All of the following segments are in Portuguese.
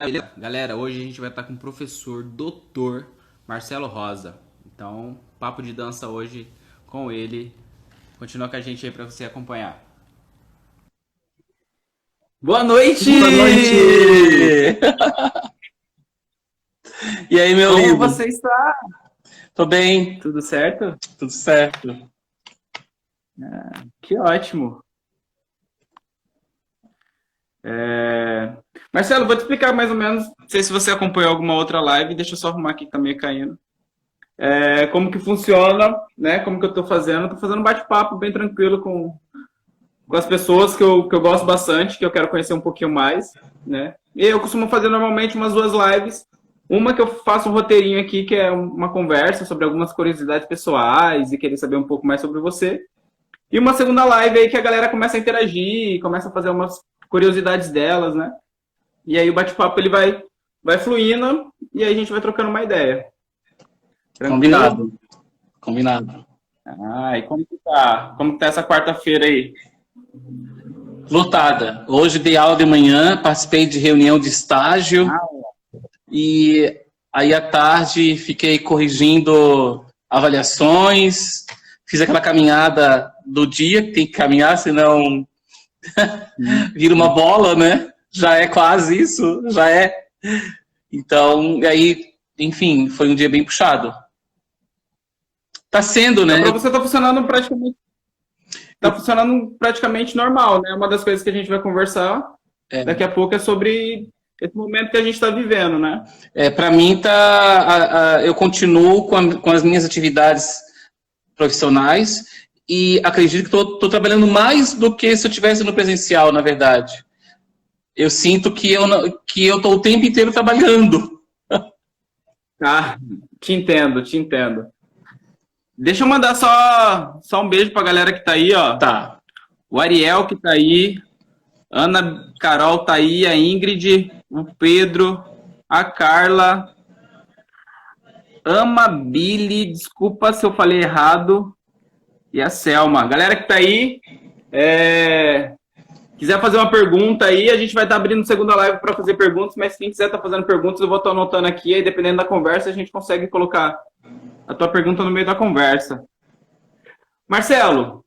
Beleza? Galera, hoje a gente vai estar com o professor Dr. Marcelo Rosa. Então, papo de dança hoje com ele. Continua com a gente aí para você acompanhar. Boa noite! Boa noite! E aí, meu Como lindo? você está? Tô bem, Tudo certo? tudo certo. Que ótimo! Marcelo, vou te explicar mais ou menos. Não sei se você acompanhou alguma outra live. Deixa eu só arrumar aqui que tá meio caindo. Como que funciona, né? Como que eu tô fazendo? Eu tô fazendo um bate-papo bem tranquilo com as pessoas que eu gosto bastante, que eu quero conhecer um pouquinho mais, né? E eu costumo fazer normalmente umas duas lives. Uma que eu faço um roteirinho aqui, que é uma conversa sobre algumas curiosidades pessoais e querer saber um pouco mais sobre você. E uma segunda live aí que a galera começa a interagir, começa a fazer umas curiosidades delas, né? E aí o bate-papo ele vai fluindo e aí a gente vai trocando uma ideia. Tranquilo? Combinado, combinado. E como que tá? Como que tá essa quarta-feira aí? Lotada. Hoje dei aula de manhã, participei de reunião de estágio e aí à tarde fiquei corrigindo avaliações, fiz aquela caminhada do dia, que tem que caminhar, senão vira uma bola, né? Já é quase isso, já é. Então, aí, enfim, foi um dia bem puxado. Tá sendo, Então, né? para você tá funcionando praticamente normal, né? Uma das coisas que a gente vai conversar daqui a pouco é sobre esse momento que a gente está vivendo, né? Para mim, eu continuo com as minhas atividades profissionais e acredito que estou trabalhando mais do que se eu estivesse no presencial, na verdade. Eu sinto que eu estou o tempo inteiro trabalhando. Ah, te entendo, te entendo. Deixa eu mandar só um beijo pra galera que tá aí, ó. Tá. O Ariel que tá aí, Ana Carol tá aí, a Ingrid, o Pedro, a Carla, Amabile, desculpa se eu falei errado, e a Selma. Galera que tá aí, quiser fazer uma pergunta aí, a gente vai estar abrindo segunda live para fazer perguntas, mas quem quiser estar fazendo perguntas, eu vou estar anotando aqui, aí dependendo da conversa, a gente consegue colocar a tua pergunta no meio da conversa. Marcelo,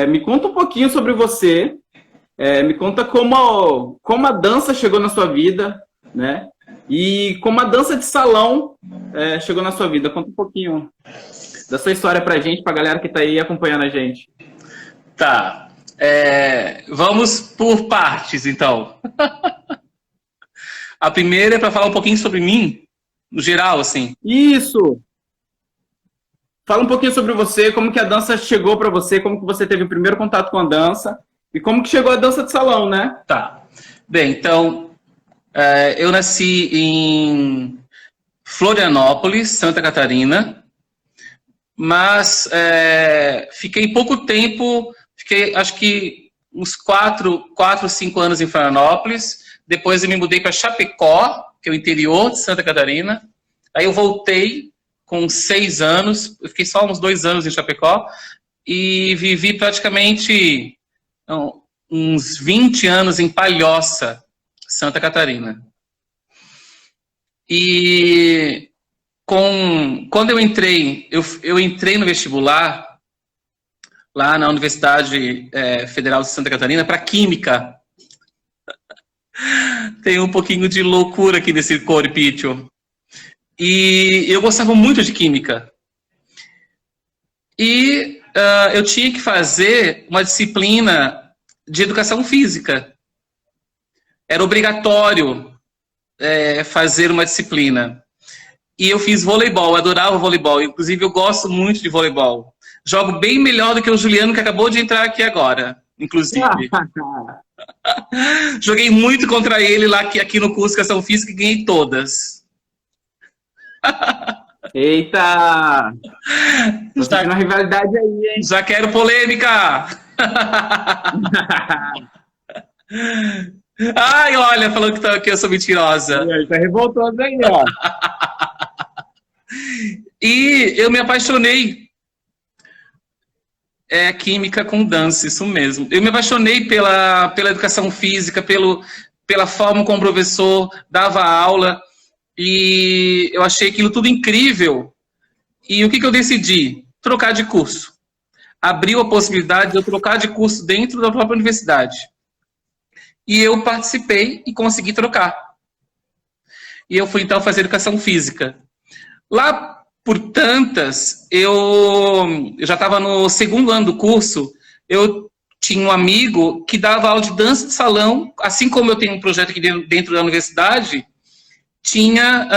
me conta um pouquinho sobre você, me conta como a dança chegou na sua vida, né? E como a dança de salão chegou na sua vida. Conta um pouquinho da sua história pra gente, pra galera que tá aí acompanhando a gente. Tá. Vamos por partes, então. A primeira é para falar um pouquinho sobre mim, no geral, assim. Isso! Fala um pouquinho sobre você, como que a dança chegou para você, como que você teve o primeiro contato com a dança e como que chegou a dança de salão, né? Tá. Bem, então, eu nasci em Florianópolis, Santa Catarina, mas fiquei pouco tempo, fiquei acho que uns 4, 5 anos em Florianópolis, depois eu me mudei para Chapecó, que é o interior de Santa Catarina, aí eu voltei com 6 anos, eu fiquei só uns 2 anos em Chapecó, e vivi praticamente uns 20 anos em Palhoça, Santa Catarina. E quando eu entrei, eu entrei no vestibular, lá na Universidade Federal de Santa Catarina, para Química. Tem um pouquinho de loucura aqui nesse corpício. E eu gostava muito de Química. E eu tinha que fazer uma disciplina de Educação Física. Era obrigatório fazer uma disciplina. E eu fiz voleibol, eu adorava voleibol. Inclusive, eu gosto muito de voleibol. Jogo bem melhor do que o Juliano, que acabou de entrar aqui agora, inclusive. Joguei muito contra ele lá aqui no curso de Educação Física e ganhei todas. Eita! Tô sentindo uma rivalidade aí, hein? Já quero polêmica! Ai, olha, falou que eu sou mentirosa. Tá revoltoso aí, ó. E eu me apaixonei. Química com dança, isso mesmo. Eu me apaixonei pela educação física, pela forma como o professor dava aula, e eu achei aquilo tudo incrível. E o que eu decidi? Trocar de curso. Abriu a possibilidade de eu trocar de curso dentro da própria universidade. E eu participei e consegui trocar. E eu fui, então, fazer educação física. Lá, por tantas, eu já estava no segundo ano do curso, eu tinha um amigo que dava aula de dança de salão, assim como eu tenho um projeto aqui dentro da universidade, tinha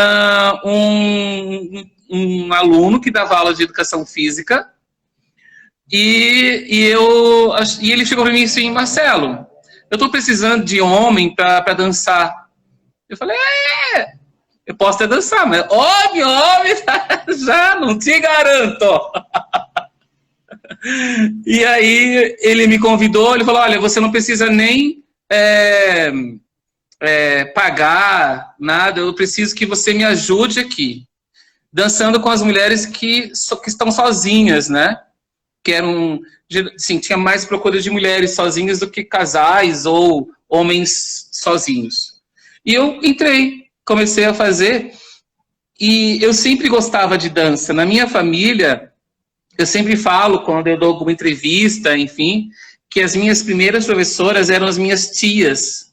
um aluno que dava aula de educação física, e ele chegou para mim assim, Marcelo, eu estou precisando de homem para dançar. Eu falei, eu posso até dançar, mas homem, já não te garanto. E aí ele me convidou, ele falou, olha, você não precisa nem pagar nada, eu preciso que você me ajude aqui, dançando com as mulheres que estão sozinhas, né? Que eram, sim, tinha mais procura de mulheres sozinhas do que casais ou homens sozinhos. E eu entrei, comecei a fazer, e eu sempre gostava de dança. Na minha família, eu sempre falo, quando eu dou alguma entrevista, enfim, que as minhas primeiras professoras eram as minhas tias.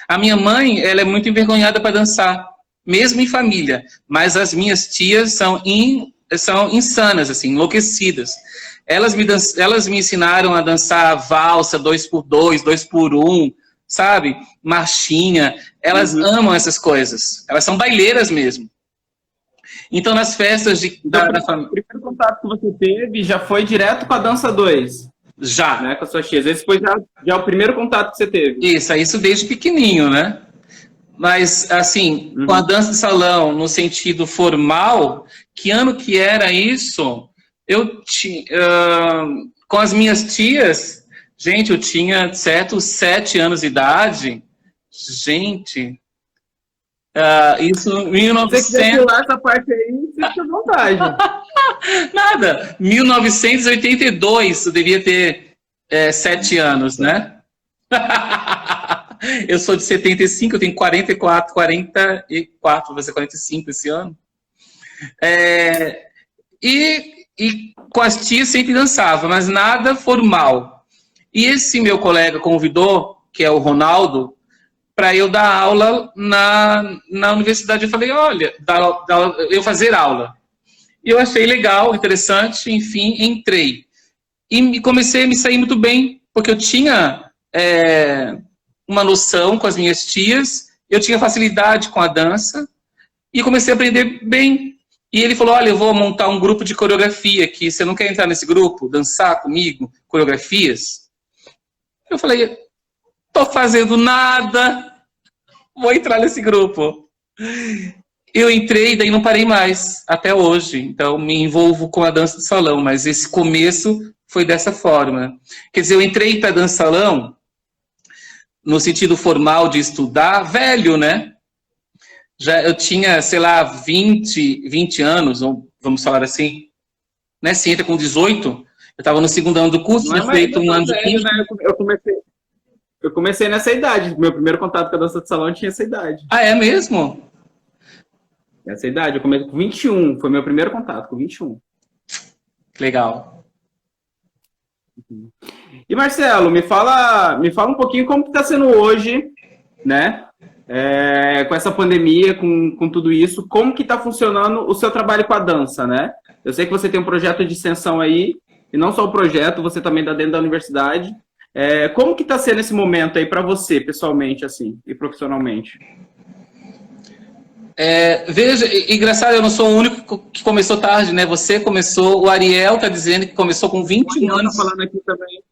A minha mãe, ela é muito envergonhada para dançar, mesmo em família, mas as minhas tias são insanas, assim, enlouquecidas. Elas me ensinaram a dançar valsa, 2x2, 2x1, sabe? Marchinha. Elas amam essas coisas. Elas são baileiras mesmo. Então, nas festas da família... O primeiro contato que você teve já foi direto com a dança 2? Já. Né, com a sua tia. Esse foi já o primeiro contato que você teve? Isso desde pequenininho, né? Mas, assim, com a dança de salão, no sentido formal, que ano que era isso? Com as minhas tias, gente, eu tinha 7 anos de idade. Gente, isso em 1900... Se você quiser pular essa parte aí, você fica à vontade. Nada, 1982, eu devia ter 7 anos, né? Eu sou de 75, eu tenho 44, vou ser 45 esse ano. E com as tias sempre dançava, mas nada formal. E esse meu colega convidou, que é o Ronaldo, para eu dar aula na universidade. Eu falei, olha, eu fazer aula. E eu achei legal, interessante, enfim, entrei. E comecei a me sair muito bem, porque eu tinha uma noção com as minhas tias, eu tinha facilidade com a dança, e comecei a aprender bem. E ele falou, olha, eu vou montar um grupo de coreografia aqui, você não quer entrar nesse grupo? Dançar comigo? Coreografias? Eu falei, tô fazendo nada, vou entrar nesse grupo. Eu entrei e daí não parei mais, até hoje. Então, me envolvo com a dança de salão, mas esse começo foi dessa forma. Quer dizer, eu entrei para dança de salão, no sentido formal de estudar, velho, né? Eu tinha, sei lá, 20 anos, ou vamos falar assim, né? Se entra com 18, eu estava no segundo ano do curso, tinha feito um ano de curso. Né? Eu comecei nessa idade, meu primeiro contato com a dança de salão tinha essa idade. Ah, é mesmo? Essa idade, eu comecei com 21, foi meu primeiro contato, com 21. Legal. E Marcelo, me fala um pouquinho como está sendo hoje, né? Com essa pandemia, com tudo isso, como que está funcionando o seu trabalho com a dança, né? Eu sei que você tem um projeto de extensão aí, e não só o projeto, você também está dentro da universidade. Como que está sendo esse momento aí para você, pessoalmente, assim, e profissionalmente? Veja, engraçado, eu não sou o único que começou tarde, né? Você começou, o Ariel está dizendo que começou com 21 anos. Tá falando aqui também.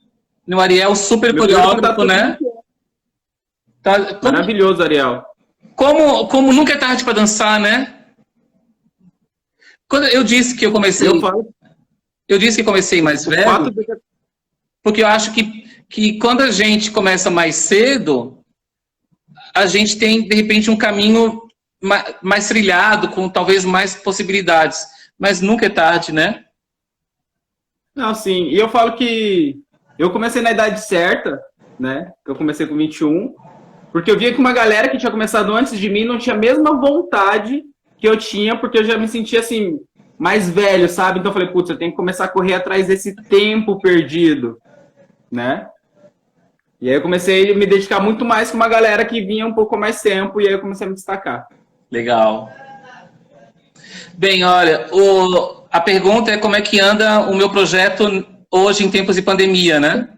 O Ariel, super coreógrafo, né? Tá, maravilhoso, Ariel. Como nunca é tarde para dançar, né? Quando eu disse que eu comecei... Eu disse que comecei mais velho, porque eu acho que quando a gente começa mais cedo, a gente tem, de repente, um caminho mais trilhado, com talvez mais possibilidades. Mas nunca é tarde, né? Não, sim. E eu falo que eu comecei na idade certa, né? Eu comecei com 21, Porque eu via que uma galera que tinha começado antes de mim não tinha a mesma vontade que eu tinha, porque eu já me sentia assim, mais velho, sabe? Então eu falei, putz, eu tenho que começar a correr atrás desse tempo perdido, né? E aí eu comecei a me dedicar muito mais com uma galera que vinha um pouco mais tempo, e aí eu comecei a me destacar. Legal. Bem, olha, a pergunta é como é que anda o meu projeto hoje em tempos de pandemia, né?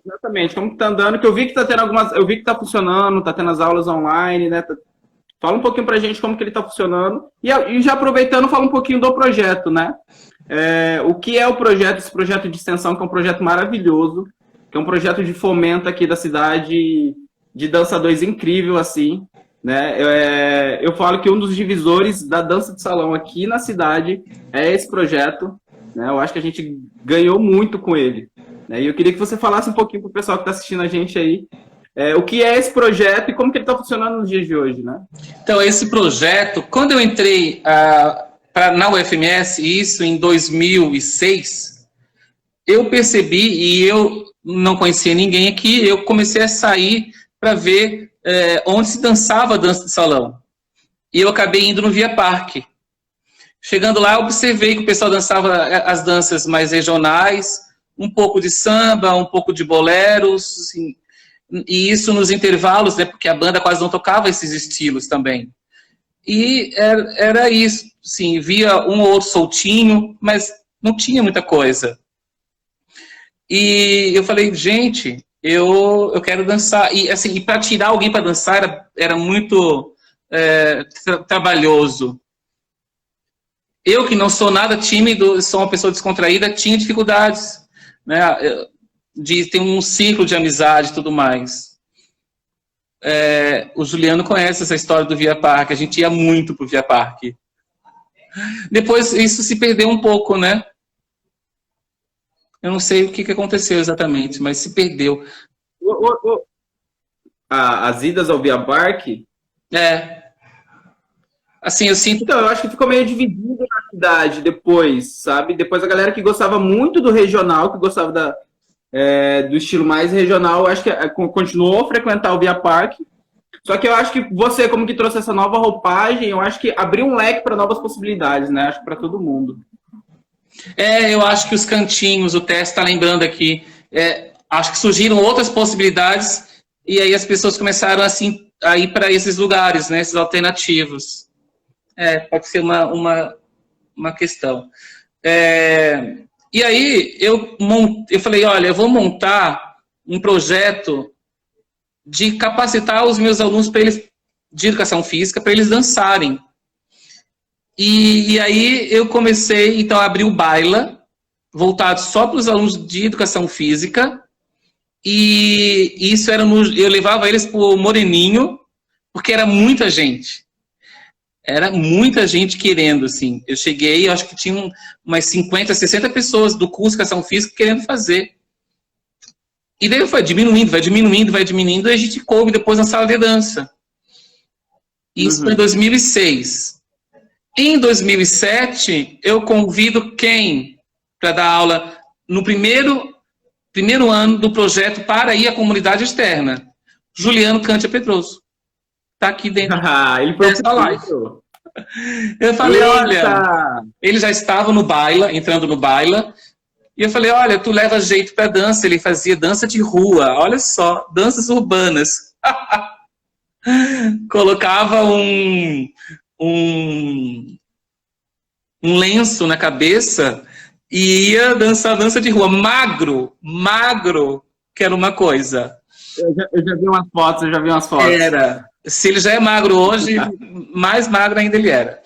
Exatamente, como que tá andando, que eu vi que tá tendo eu vi que tá funcionando, tá tendo as aulas online, né? Fala um pouquinho pra gente como que ele tá funcionando. E já aproveitando, fala um pouquinho do projeto, né? O que é o projeto, esse projeto de extensão, que é um projeto maravilhoso, que é um projeto de fomento aqui da cidade, de dançadores incrível, assim, né? Eu falo que um dos divisores da dança de salão aqui na cidade é esse projeto, né? Eu acho que a gente ganhou muito com ele. Né? E eu queria que você falasse um pouquinho pro pessoal que está assistindo a gente aí, o que é esse projeto e como que ele está funcionando nos dias de hoje, né? Então, esse projeto, quando eu entrei na UFMS, isso em 2006, eu percebi, e eu não conhecia ninguém aqui, eu comecei a sair para ver onde se dançava dança de salão. E eu acabei indo no Via Parque. Chegando lá, eu observei que o pessoal dançava as danças mais regionais, um pouco de samba, um pouco de boleros, assim, e isso nos intervalos, né, porque a banda quase não tocava esses estilos também. E era isso, sim, via um ou outro soltinho, mas não tinha muita coisa. E eu falei, gente, eu quero dançar. E assim, para tirar alguém para dançar era muito trabalhoso. Eu, que não sou nada tímido, sou uma pessoa descontraída, tinha dificuldades, né, de ter um ciclo de amizade e tudo mais. O Juliano conhece essa história do Via Parque, a gente ia muito pro Via Parque. Depois isso se perdeu um pouco, né? Eu não sei o que aconteceu exatamente, mas se perdeu. As idas ao Via Parque? Assim, eu sinto... Então, eu acho que ficou meio dividido na cidade depois, sabe? Depois a galera que gostava muito do regional, que gostava do estilo mais regional, acho que continuou a frequentar o Via Parque. Só que eu acho que você, como que trouxe essa nova roupagem, eu acho que abriu um leque para novas possibilidades, né? Acho que para todo mundo. Eu acho que os cantinhos, o Tess está lembrando aqui, acho que surgiram outras possibilidades e aí as pessoas começaram assim, a ir para esses lugares, né? Esses alternativos. Pode ser uma questão. E aí eu falei, olha, eu vou montar um projeto de capacitar os meus alunos para eles, de educação física, para eles dançarem. E aí eu comecei, então, a abrir o Baila, voltado só para os alunos de educação física, e isso era eu levava eles para o Moreninho, porque era muita gente. Era muita gente querendo, assim. Eu cheguei, eu acho que tinha umas 50, 60 pessoas do curso de educação física querendo fazer. E daí foi diminuindo, vai diminuindo, e a gente coube depois na sala de dança. Isso foi em 2006. Em 2007, eu convido quem para dar aula no primeiro ano do projeto para ir à comunidade externa? Juliano Cantia Pedroso. Está aqui dentro dessa live. Eu falei, olha, ele já estava no Baila, entrando no Baila, e eu falei, olha, tu leva jeito para dança. Ele fazia dança de rua, olha só, danças urbanas. Colocava um lenço na cabeça e ia dançar dança de rua. Magro, que era uma coisa. Eu já vi umas fotos, Era. Se ele já é magro hoje, mais magro ainda ele era.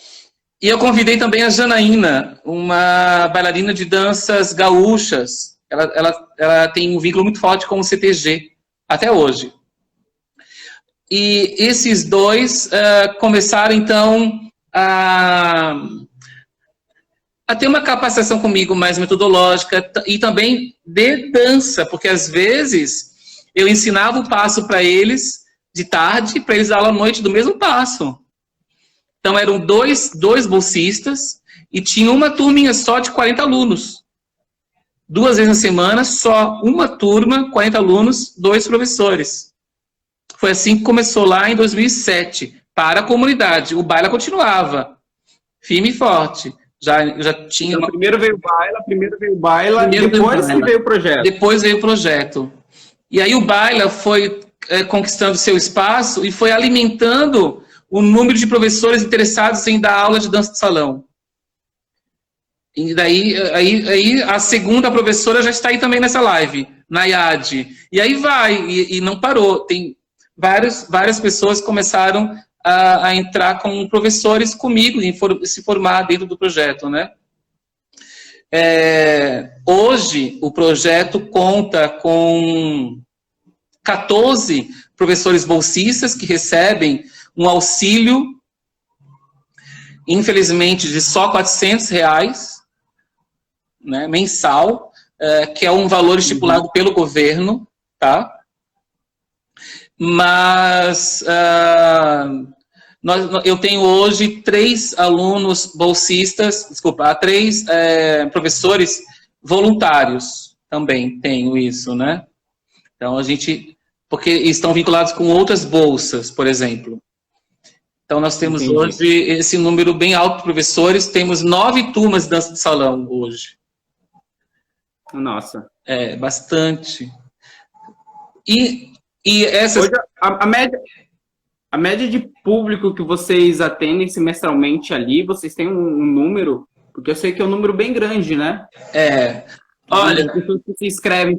E eu convidei também a Janaína, uma bailarina de danças gaúchas. Ela tem um vínculo muito forte com o CTG, até hoje. E esses dois começaram, então, a ter uma capacitação comigo mais metodológica e também de dança, porque às vezes eu ensinava o passo para eles de tarde, para eles dar aula à noite do mesmo passo. Então eram dois bolsistas e tinha uma turminha só de 40 alunos. 2 vezes na semana, só uma turma, 40 alunos, 2 professores. Foi assim que começou lá em 2007, para a comunidade. O Baila continuava, firme e forte. Já tinha Então, primeiro veio o Baila, depois que veio o projeto. Depois veio o projeto. E aí o Baila foi conquistando seu espaço e foi alimentando o número de professores interessados em dar aula de dança de salão. E daí aí a segunda professora já está aí também nessa live, Nayade. E aí vai, e não parou. Tem várias pessoas que começaram a entrar como professores comigo e se formar dentro do projeto, né? Hoje, o projeto conta com 14 professores bolsistas que recebem um auxílio, infelizmente, de só R$400, né, mensal, que é um valor estipulado pelo governo, tá? Mas eu tenho hoje 3 alunos bolsistas, desculpa, 3 professores voluntários, também tenho isso, né? Então porque estão vinculados com outras bolsas, por exemplo. Então nós temos hoje esse número bem alto de professores, temos 9 turmas de dança de salão hoje. Nossa. Bastante. E essas... Hoje, a média de público que vocês atendem semestralmente ali, vocês têm um número? Porque eu sei que é um número bem grande, né? Olha... As pessoas que se inscrevem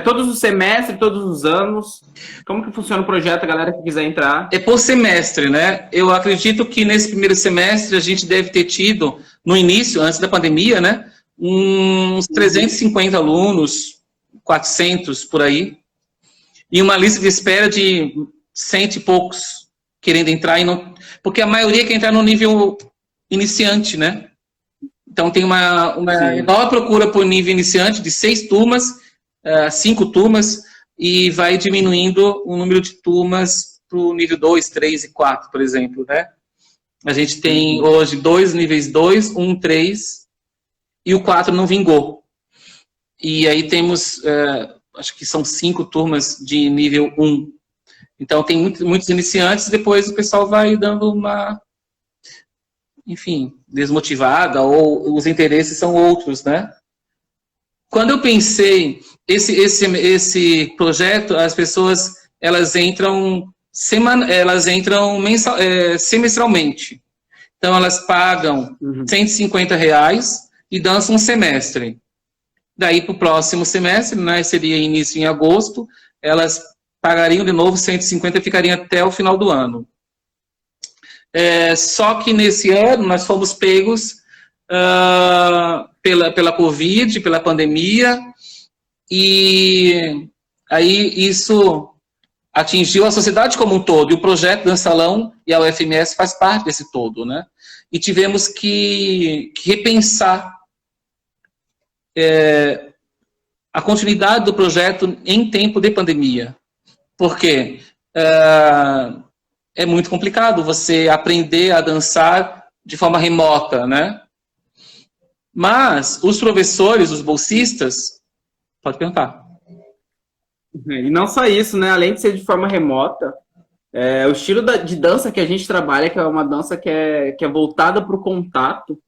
todos os semestres, todos os anos. Como que funciona o projeto, a galera que quiser entrar? É por semestre, né? Eu acredito que nesse primeiro semestre a gente deve ter tido, no início, antes da pandemia, né? Uns 350 alunos, 400 por aí. E uma lista de espera de 100 e poucos querendo entrar, porque a maioria quer entrar no nível iniciante, né? Então tem uma enorme procura por nível iniciante de 6 turmas, 5 turmas, e vai diminuindo o número de turmas para o nível 2, 3 e 4, por exemplo, né? A gente tem hoje 2 níveis 2, 1, 3, e o 4 não vingou. E aí temos... acho que são 5 turmas de nível 1. Então, tem muitos iniciantes, depois o pessoal vai dando uma, enfim, desmotivada, ou os interesses são outros, né? Quando eu pensei, esse projeto, as pessoas, elas entram semestralmente. Então, elas pagam R$150 e dançam um semestre. Daí, para o próximo semestre, né, seria início em agosto, elas pagariam de novo 150 e ficariam até o final do ano. Só que nesse ano nós fomos pegos pela Covid, pela pandemia, e aí isso atingiu a sociedade como um todo, e o projeto Dança Salão e a UFMS faz parte desse todo, né? E tivemos que repensar a continuidade do projeto em tempo de pandemia. Porque é muito complicado você aprender a dançar de forma remota, né? Mas os professores, os bolsistas, pode perguntar. E não só isso, né? Além de ser de forma remota, o estilo de dança que a gente trabalha, que é uma dança que é voltada para o contato,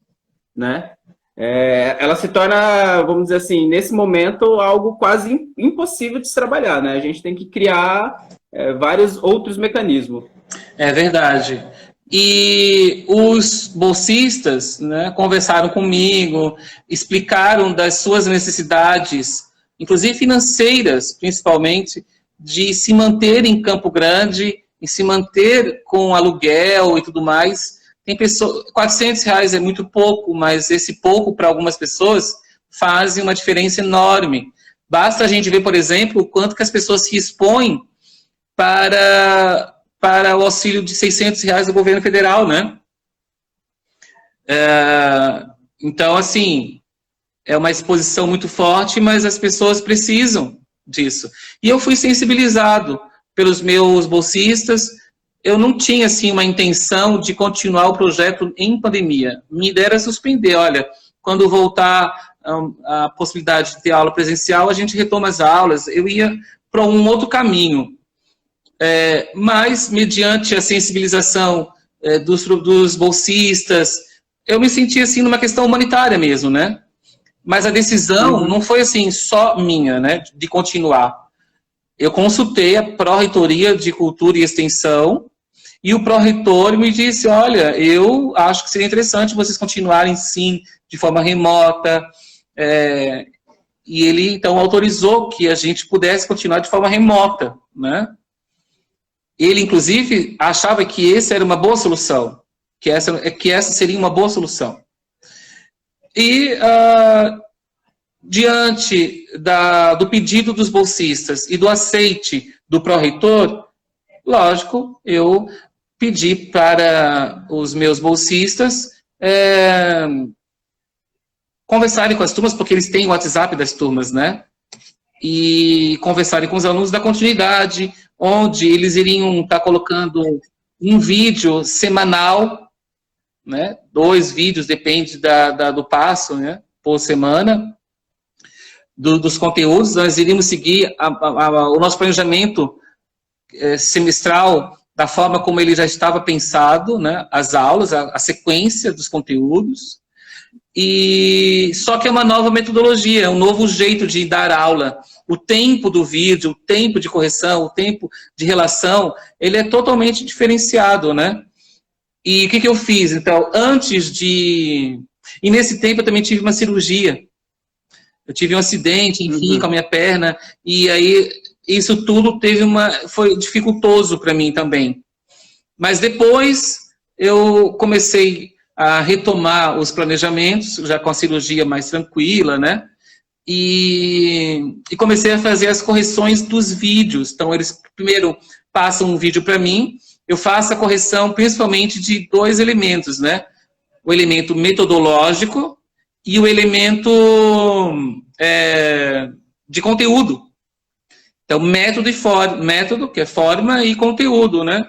né? Ela se torna, vamos dizer assim, nesse momento, algo quase impossível de se trabalhar, né? A gente tem que criar vários outros mecanismos. É verdade. E os bolsistas, né, conversaram comigo, explicaram das suas necessidades, inclusive financeiras, principalmente, de se manter em Campo Grande, e se manter com aluguel e tudo mais. Tem pessoas, R$400 é muito pouco, mas esse pouco para algumas pessoas faz uma diferença enorme. Basta a gente ver, por exemplo, o quanto que as pessoas se expõem para o auxílio de R$600 do governo federal, né? Então, assim, é uma exposição muito forte, mas as pessoas precisam disso. E eu fui sensibilizado pelos meus bolsistas. Eu não tinha, assim, uma intenção de continuar o projeto em pandemia. Minha ideia era suspender. Olha, quando voltar a possibilidade de ter aula presencial, a gente retoma as aulas. Eu ia para um outro caminho. mas mediante a sensibilização dos bolsistas, eu me senti assim numa questão humanitária mesmo, né? Mas a decisão não foi assim só minha, né, de continuar. Eu consultei a Pró-Reitoria de Cultura e Extensão e o pró-reitor me disse, olha, eu acho que seria interessante vocês continuarem sim de forma remota, e ele então autorizou que a gente pudesse continuar de forma remota, né? Ele inclusive achava que essa era uma boa solução, que essa seria uma boa solução. E diante do pedido dos bolsistas e do aceite do pró-reitor, lógico, eu pedi para os meus bolsistas conversarem com as turmas, porque eles têm o WhatsApp das turmas, né? E conversarem com os alunos da continuidade, onde eles iriam estar colocando um vídeo semanal, né? 2 vídeos, depende do passo, né? Por semana, dos conteúdos. Nós iríamos seguir o nosso planejamento semestral da forma como ele já estava pensado, né? As aulas, a sequência dos conteúdos. E só que é uma nova metodologia, um novo jeito de dar aula. O tempo do vídeo, o tempo de correção, o tempo de relação, ele é totalmente diferenciado, né? E o que eu fiz? Então, E nesse tempo eu também tive uma cirurgia. Eu tive um acidente, enfim, com a minha perna, e aí isso tudo foi dificultoso para mim também. Mas depois eu comecei a retomar os planejamentos, já com a cirurgia mais tranquila, né? E comecei a fazer as correções dos vídeos. Então, eles primeiro passam um vídeo para mim, eu faço a correção principalmente de 2 elementos, né? O elemento metodológico e o elemento de conteúdo. Então, método, que é forma, e conteúdo, né?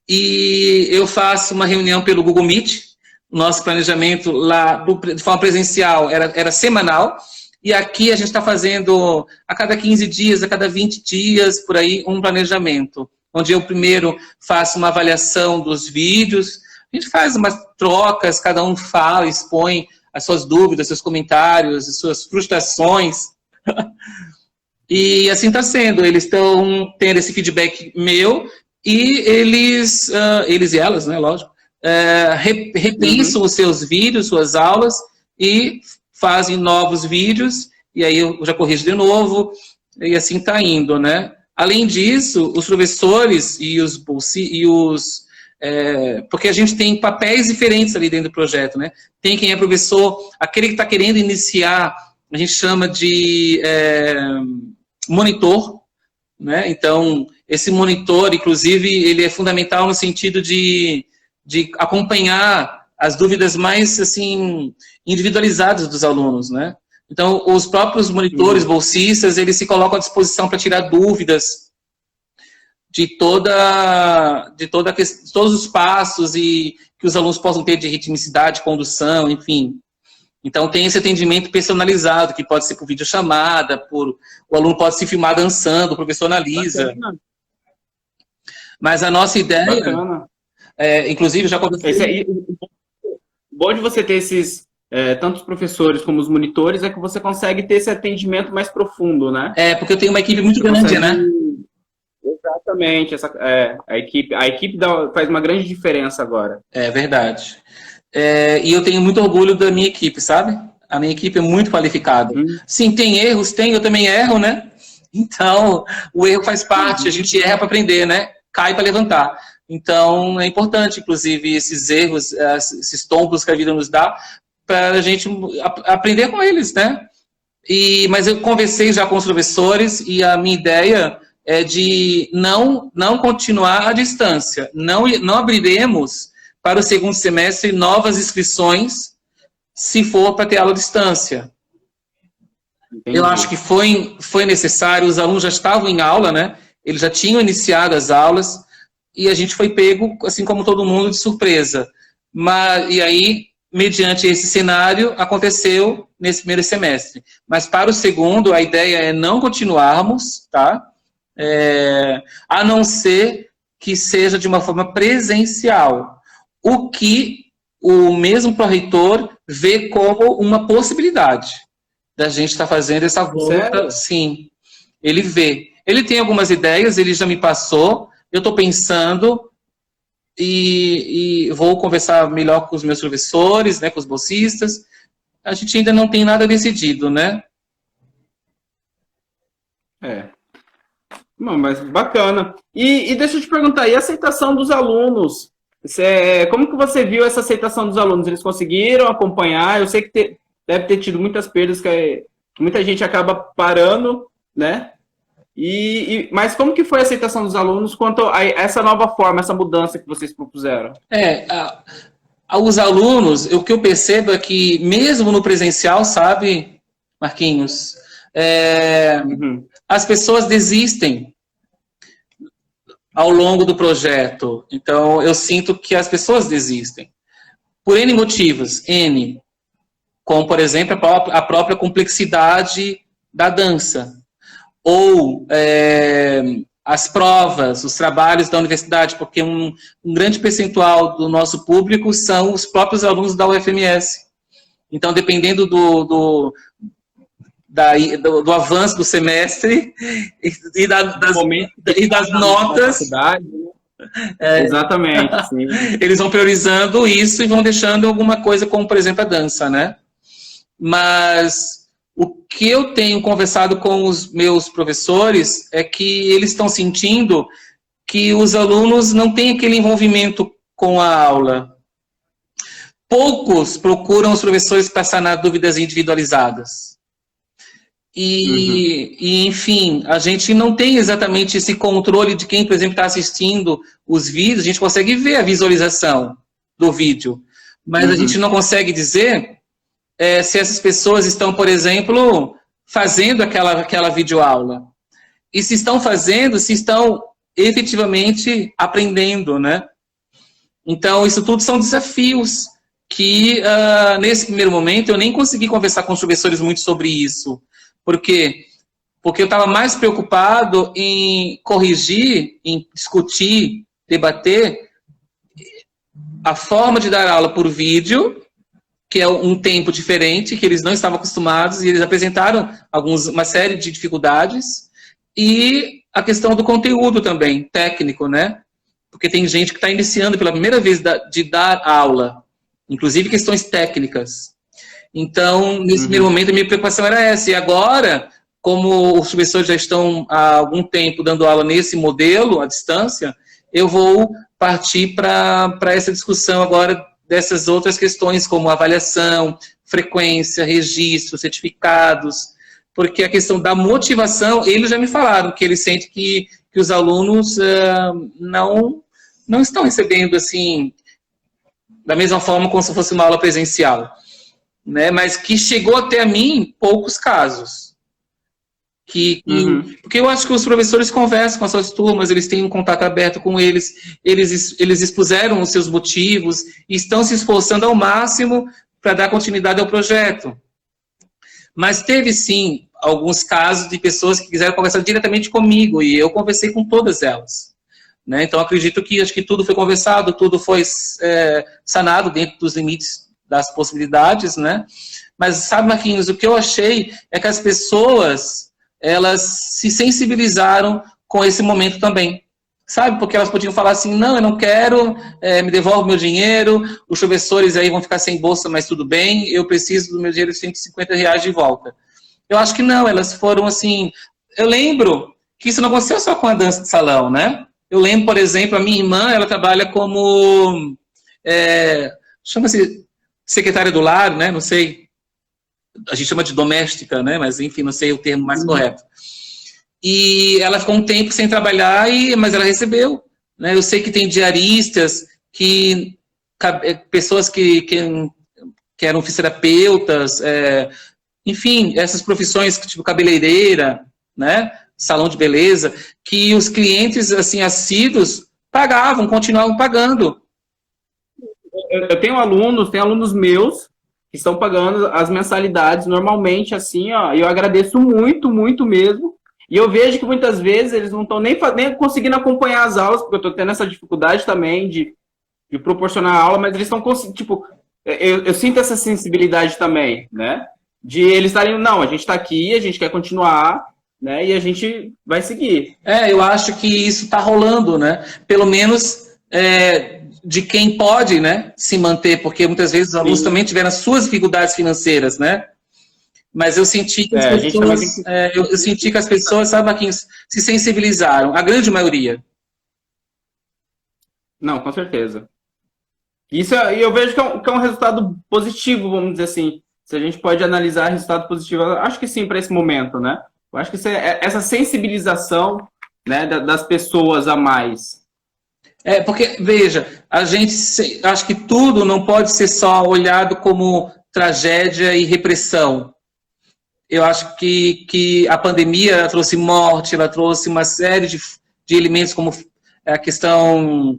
E eu faço uma reunião pelo Google Meet. O nosso planejamento lá, de forma presencial, era semanal. E aqui a gente está fazendo a cada 15 dias, a cada 20 dias, por aí, um planejamento. Onde eu primeiro faço uma avaliação dos vídeos. A gente faz umas trocas, cada um fala, expõe as suas dúvidas, seus comentários, as suas frustrações. E assim está sendo. Eles estão tendo esse feedback meu. E eles e elas, né, lógico, repensam os seus vídeos, suas aulas, e fazem novos vídeos, e aí eu já corrijo de novo, e assim está indo, né? Além disso, os professores porque a gente tem papéis diferentes ali dentro do projeto, né? Tem quem é professor, aquele que está querendo iniciar, a gente chama de monitor, né? Então, esse monitor, inclusive, ele é fundamental no sentido de acompanhar as dúvidas mais, assim, individualizadas dos alunos, né? Então, os próprios monitores, bolsistas, eles se colocam à disposição para tirar dúvidas de todos os passos e que os alunos possam ter de ritmicidade, condução, enfim. Então, tem esse atendimento personalizado, que pode ser por videochamada, o aluno pode se filmar dançando, o professor analisa. Bacana. Mas a nossa ideia, inclusive, já conversei... Bom de você ter esses, tanto os professores como os monitores, é que você consegue ter esse atendimento mais profundo, né? Porque eu tenho uma equipe muito grande, né? Exatamente. A equipe faz uma grande diferença agora. É verdade. E eu tenho muito orgulho da minha equipe, sabe? A minha equipe é muito qualificada. Sim, tem erros, eu também erro, né? Então, o erro faz parte, a gente erra para aprender, né? Cai para levantar. Então, é importante, inclusive, esses erros, esses tombos que a vida nos dá, para a gente aprender com eles, né? Mas eu conversei já com os professores e a minha ideia é de não continuar à distância. Não abriremos para o segundo semestre novas inscrições, se for para ter aula à distância. Entendi. Eu acho que foi necessário, os alunos já estavam em aula, né? Eles já tinham iniciado as aulas, e a gente foi pego, assim como todo mundo, de surpresa. E aí, mediante esse cenário, aconteceu nesse primeiro semestre. Mas para o segundo, a ideia é não continuarmos, tá? a não ser que seja de uma forma presencial, o que o mesmo pró-reitor vê como uma possibilidade da gente estar fazendo essa volta. Sério? Sim, ele vê. Ele tem algumas ideias, ele já me passou, eu estou pensando e vou conversar melhor com os meus professores, né, com os bolsistas. A gente ainda não tem nada decidido, né? Não, mas bacana. E deixa eu te perguntar, e a aceitação dos alunos? Como que você viu essa aceitação dos alunos? Eles conseguiram acompanhar? Eu sei que deve ter tido muitas perdas, que muita gente acaba parando, né? Mas como que foi a aceitação dos alunos quanto a essa nova forma, essa mudança que vocês propuseram? Os alunos, o que eu percebo é que, mesmo no presencial, sabe, Marquinhos, as pessoas desistem ao longo do projeto. Então, eu sinto que as pessoas desistem. Por N motivos, como, por exemplo, a própria complexidade da dança. Ou as provas, os trabalhos da universidade, porque um grande percentual do nosso público são os próprios alunos da UFMS. Então, dependendo do avanço do semestre e das notas, exatamente, sim. Eles vão priorizando isso e vão deixando alguma coisa, como, por exemplo, a dança, né? Mas o que eu tenho conversado com os meus professores é que eles estão sentindo que os alunos não têm aquele envolvimento com a aula. Poucos procuram os professores para sanar dúvidas individualizadas. Enfim, a gente não tem exatamente esse controle de quem, por exemplo, está assistindo os vídeos. A gente consegue ver a visualização do vídeo, mas a gente não consegue dizer se essas pessoas estão, por exemplo, fazendo aquela videoaula. E se estão fazendo, se estão efetivamente aprendendo, né? Então, isso tudo são desafios que, nesse primeiro momento, eu nem consegui conversar com os professores muito sobre isso. Por quê? Porque eu estava mais preocupado em corrigir, em discutir, debater a forma de dar aula por vídeo, que é um tempo diferente, que eles não estavam acostumados, e eles apresentaram uma série de dificuldades, e a questão do conteúdo também, técnico, né? Porque tem gente que está iniciando pela primeira vez de dar aula, inclusive questões técnicas. Então, nesse primeiro momento, a minha preocupação era essa. E agora, como os professores já estão há algum tempo dando aula nesse modelo, à distância, eu vou partir para essa discussão agora dessas outras questões, como avaliação, frequência, registro, certificados, porque a questão da motivação, eles já me falaram que eles sentem que os alunos não estão recebendo, assim, da mesma forma como se fosse uma aula presencial, né? Mas que chegou até a mim poucos casos. Porque eu acho que os professores conversam com as suas turmas, eles têm um contato aberto com eles expuseram os seus motivos e estão se esforçando ao máximo para dar continuidade ao projeto. Mas teve, sim, alguns casos de pessoas que quiseram conversar diretamente comigo, e eu conversei com todas elas. Né? Então, acredito que acho que tudo foi conversado, tudo foi sanado dentro dos limites das possibilidades, né? Mas, sabe, Marquinhos, o que eu achei é que as pessoas, elas se sensibilizaram com esse momento também, sabe? Porque elas podiam falar assim, não, eu não quero, me devolve meu dinheiro, os professores aí vão ficar sem bolsa, mas tudo bem, eu preciso do meu dinheiro de R$150 de volta. Eu acho que não, elas foram assim... Eu lembro que isso não aconteceu só com a dança de salão, né? Eu lembro, por exemplo, a minha irmã, ela trabalha como... chama-se secretária do lar, né? Não sei... A gente chama de doméstica, né? Mas, enfim, não sei o termo mais correto. E ela ficou um tempo sem trabalhar, mas ela recebeu. Né? Eu sei que tem diaristas, pessoas que eram fisioterapeutas, enfim, essas profissões, tipo cabeleireira, né? Salão de beleza, que os clientes, assim, assíduos, pagavam, continuavam pagando. Eu tenho alunos meus, que estão pagando as mensalidades normalmente, assim, ó, e eu agradeço muito, muito mesmo. E eu vejo que muitas vezes eles não estão nem conseguindo acompanhar as aulas, porque eu estou tendo essa dificuldade também de proporcionar aula, mas eles estão conseguindo, tipo, eu sinto essa sensibilidade também, né? De eles estarem, não, a gente está aqui, a gente quer continuar, né? E a gente vai seguir. Eu acho que isso está rolando, né? Pelo menos de quem pode, né, se manter, porque muitas vezes os alunos também tiveram as suas dificuldades financeiras, né? Mas eu senti que eu senti que as pessoas, sabe, Marquinhos, se sensibilizaram, a grande maioria. Não, com certeza. Isso eu vejo que é um resultado positivo, vamos dizer assim. Se a gente pode analisar resultado positivo, eu acho que sim, para esse momento, né? Eu acho que essa sensibilização, né, das pessoas a mais. Porque, veja, a gente acho que tudo não pode ser só olhado como tragédia e repressão. Eu acho que a pandemia trouxe morte, ela trouxe uma série de elementos como a questão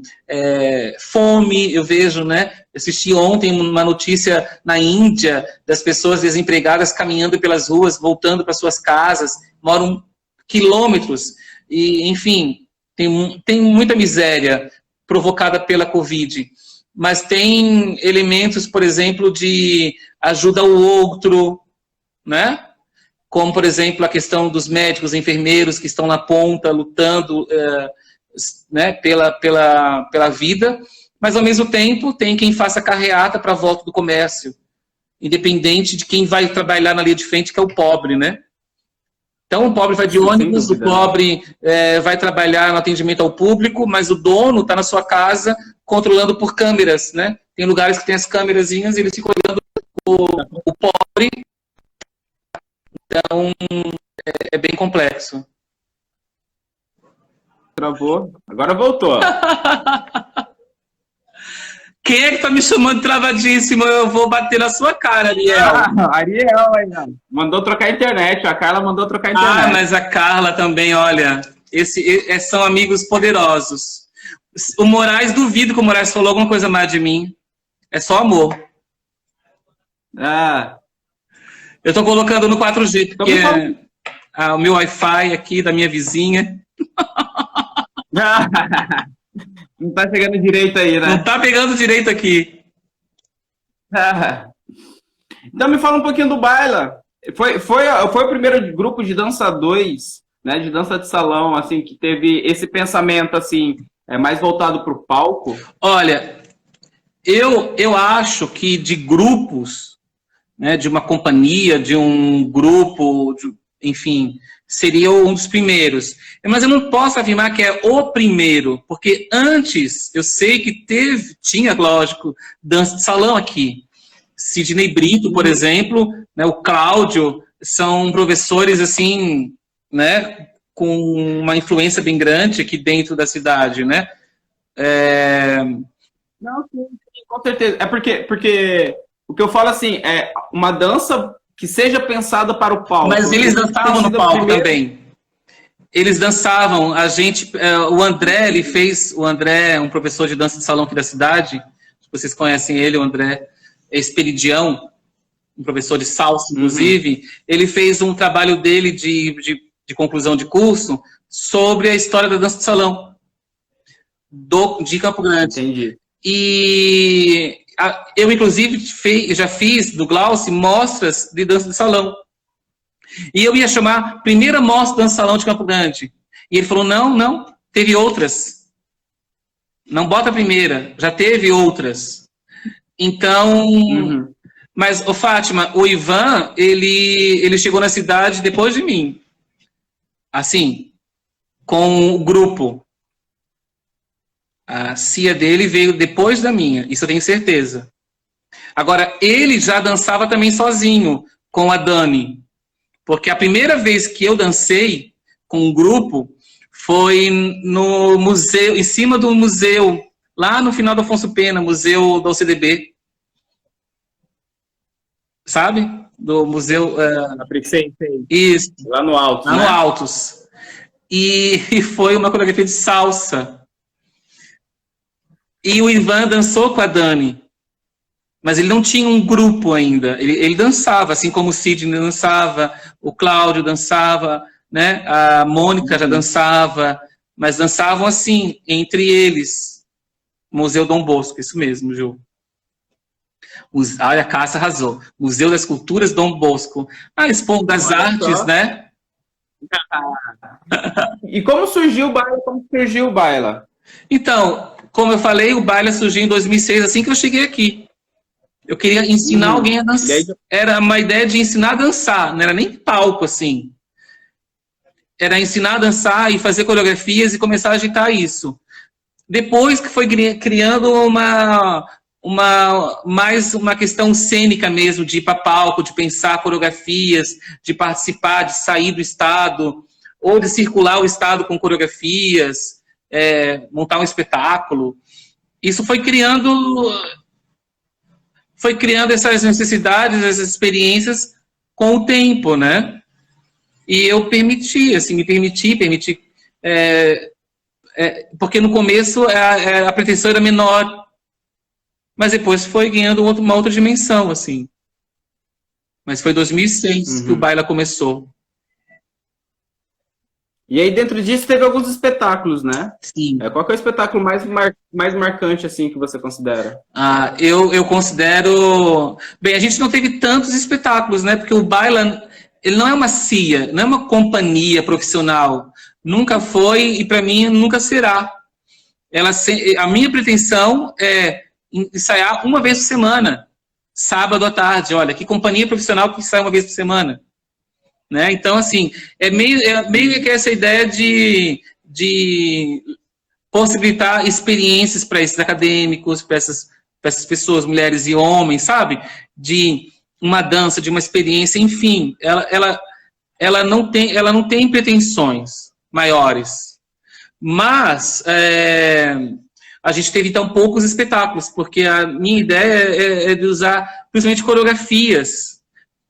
fome, eu vejo, né? Assisti ontem uma notícia na Índia das pessoas desempregadas caminhando pelas ruas, voltando para suas casas, moram quilômetros, e, enfim, tem muita miséria provocada pela Covid, mas tem elementos, por exemplo, de ajuda ao outro, né? Como, por exemplo, a questão dos médicos, enfermeiros que estão na ponta, lutando né, pela vida, mas, ao mesmo tempo, tem quem faça carreata para a volta do comércio, independente de quem vai trabalhar na linha de frente, que é o pobre, né? Então, o pobre vai de ônibus, o pobre vai trabalhar no atendimento ao público, mas o dono está na sua casa controlando por câmeras, né? Tem lugares que tem as câmerazinhas e ele fica olhando o pobre. Então, é bem complexo. Travou. Agora voltou. Quem é que tá me chamando de travadíssimo? Eu vou bater na sua cara, Ariel. Ariel, aí, mandou trocar a internet. A Carla mandou trocar a internet. Mas a Carla também, olha. São amigos poderosos. O Moraes, duvido que o Moraes falou alguma coisa mais de mim. É só amor. Eu tô colocando no 4G, porque o meu Wi-Fi aqui da minha vizinha. Não tá chegando direito aí, né? Não tá pegando direito aqui. Então me fala um pouquinho do Baila. Foi o primeiro grupo de dança 2, né, de dança de salão, assim, que teve esse pensamento, assim, mais voltado pro palco? Olha, eu acho que de grupos, né, de uma companhia, de um grupo, enfim, seria um dos primeiros. Mas eu não posso afirmar que é o primeiro, porque antes eu sei que tinha, lógico, dança de salão aqui. Sidney Brito, por exemplo, né, o Cláudio, são professores, assim, né, com uma influência bem grande aqui dentro da cidade, né? Não, sim, com certeza. É porque o que eu falo, assim, é uma dança que seja pensada para o palco. Mas eles dançavam no palco também. Eles dançavam, o André, o André, um professor de dança de salão aqui da cidade, vocês conhecem ele, o André Esperidião, um professor de salsa, inclusive, ele fez um trabalho dele de conclusão de curso sobre a história da dança de salão de Campo Grande. Entendi. E eu, inclusive, já fiz, do Glaucio, mostras de dança de salão. E eu ia chamar primeira mostra de dança de salão de Campo Grande. E ele falou, não, teve outras. Não bota a primeira, já teve outras. Então, mas, Fátima, o Ivan, ele chegou na cidade depois de mim. Assim, com o grupo. A cia dele veio depois da minha, isso eu tenho certeza. Agora, ele já dançava também sozinho, com a Dani. Porque a primeira vez que eu dancei com um grupo foi no museu, em cima do museu, lá no final do Afonso Pena, museu da OCDB. Sabe? Do museu... Sei. Isso. Lá no Altos. Lá no Altos. E foi uma coreografia de salsa. E o Ivan dançou com a Dani. Mas ele não tinha um grupo ainda. Ele dançava, assim como o Sidney dançava, o Cláudio dançava, né? A Mônica já dançava, mas dançavam assim, entre eles. Museu Dom Bosco, isso mesmo, Ju. Olha, a Cássia arrasou. Museu das Culturas Dom Bosco. Ah, Expo das Olha Artes, só. né? E como surgiu o Baila? Como surgiu o Baila? Então, como eu falei, o baile surgiu em 2006, assim que eu cheguei aqui. Eu queria ensinar alguém a E aí, dançar. Era uma ideia de ensinar a dançar, não era nem palco, assim. Era ensinar a dançar e fazer coreografias e começar a agitar isso. Depois que foi criando mais uma questão cênica mesmo, de ir para palco, de pensar coreografias, de participar, de sair do estado, ou de circular o estado com coreografias, montar um espetáculo. Isso foi criando essas necessidades, essas experiências com o tempo, né? E eu permiti, assim, permiti, porque no começo a pretensão era menor, mas depois foi ganhando uma outra dimensão, assim. Mas foi em 2006 que o Baila começou. E aí dentro disso teve alguns espetáculos, né? Sim. Qual que é o espetáculo mais marcante, assim, que você considera? Eu considero... Bem, a gente não teve tantos espetáculos, né? Porque o Baila, ele não é uma CIA, não é uma companhia profissional. Nunca foi e, para mim, nunca será. A minha pretensão é ensaiar uma vez por semana, sábado à tarde. Olha, que companhia profissional que ensaia uma vez por semana. Né? Então, assim, é meio que essa ideia de possibilitar experiências para esses acadêmicos, para essas pessoas, mulheres e homens, sabe? De uma dança, de uma experiência, enfim. Ela não tem pretensões maiores. Mas a gente teve, então, poucos espetáculos, porque a minha ideia é de usar, principalmente, coreografias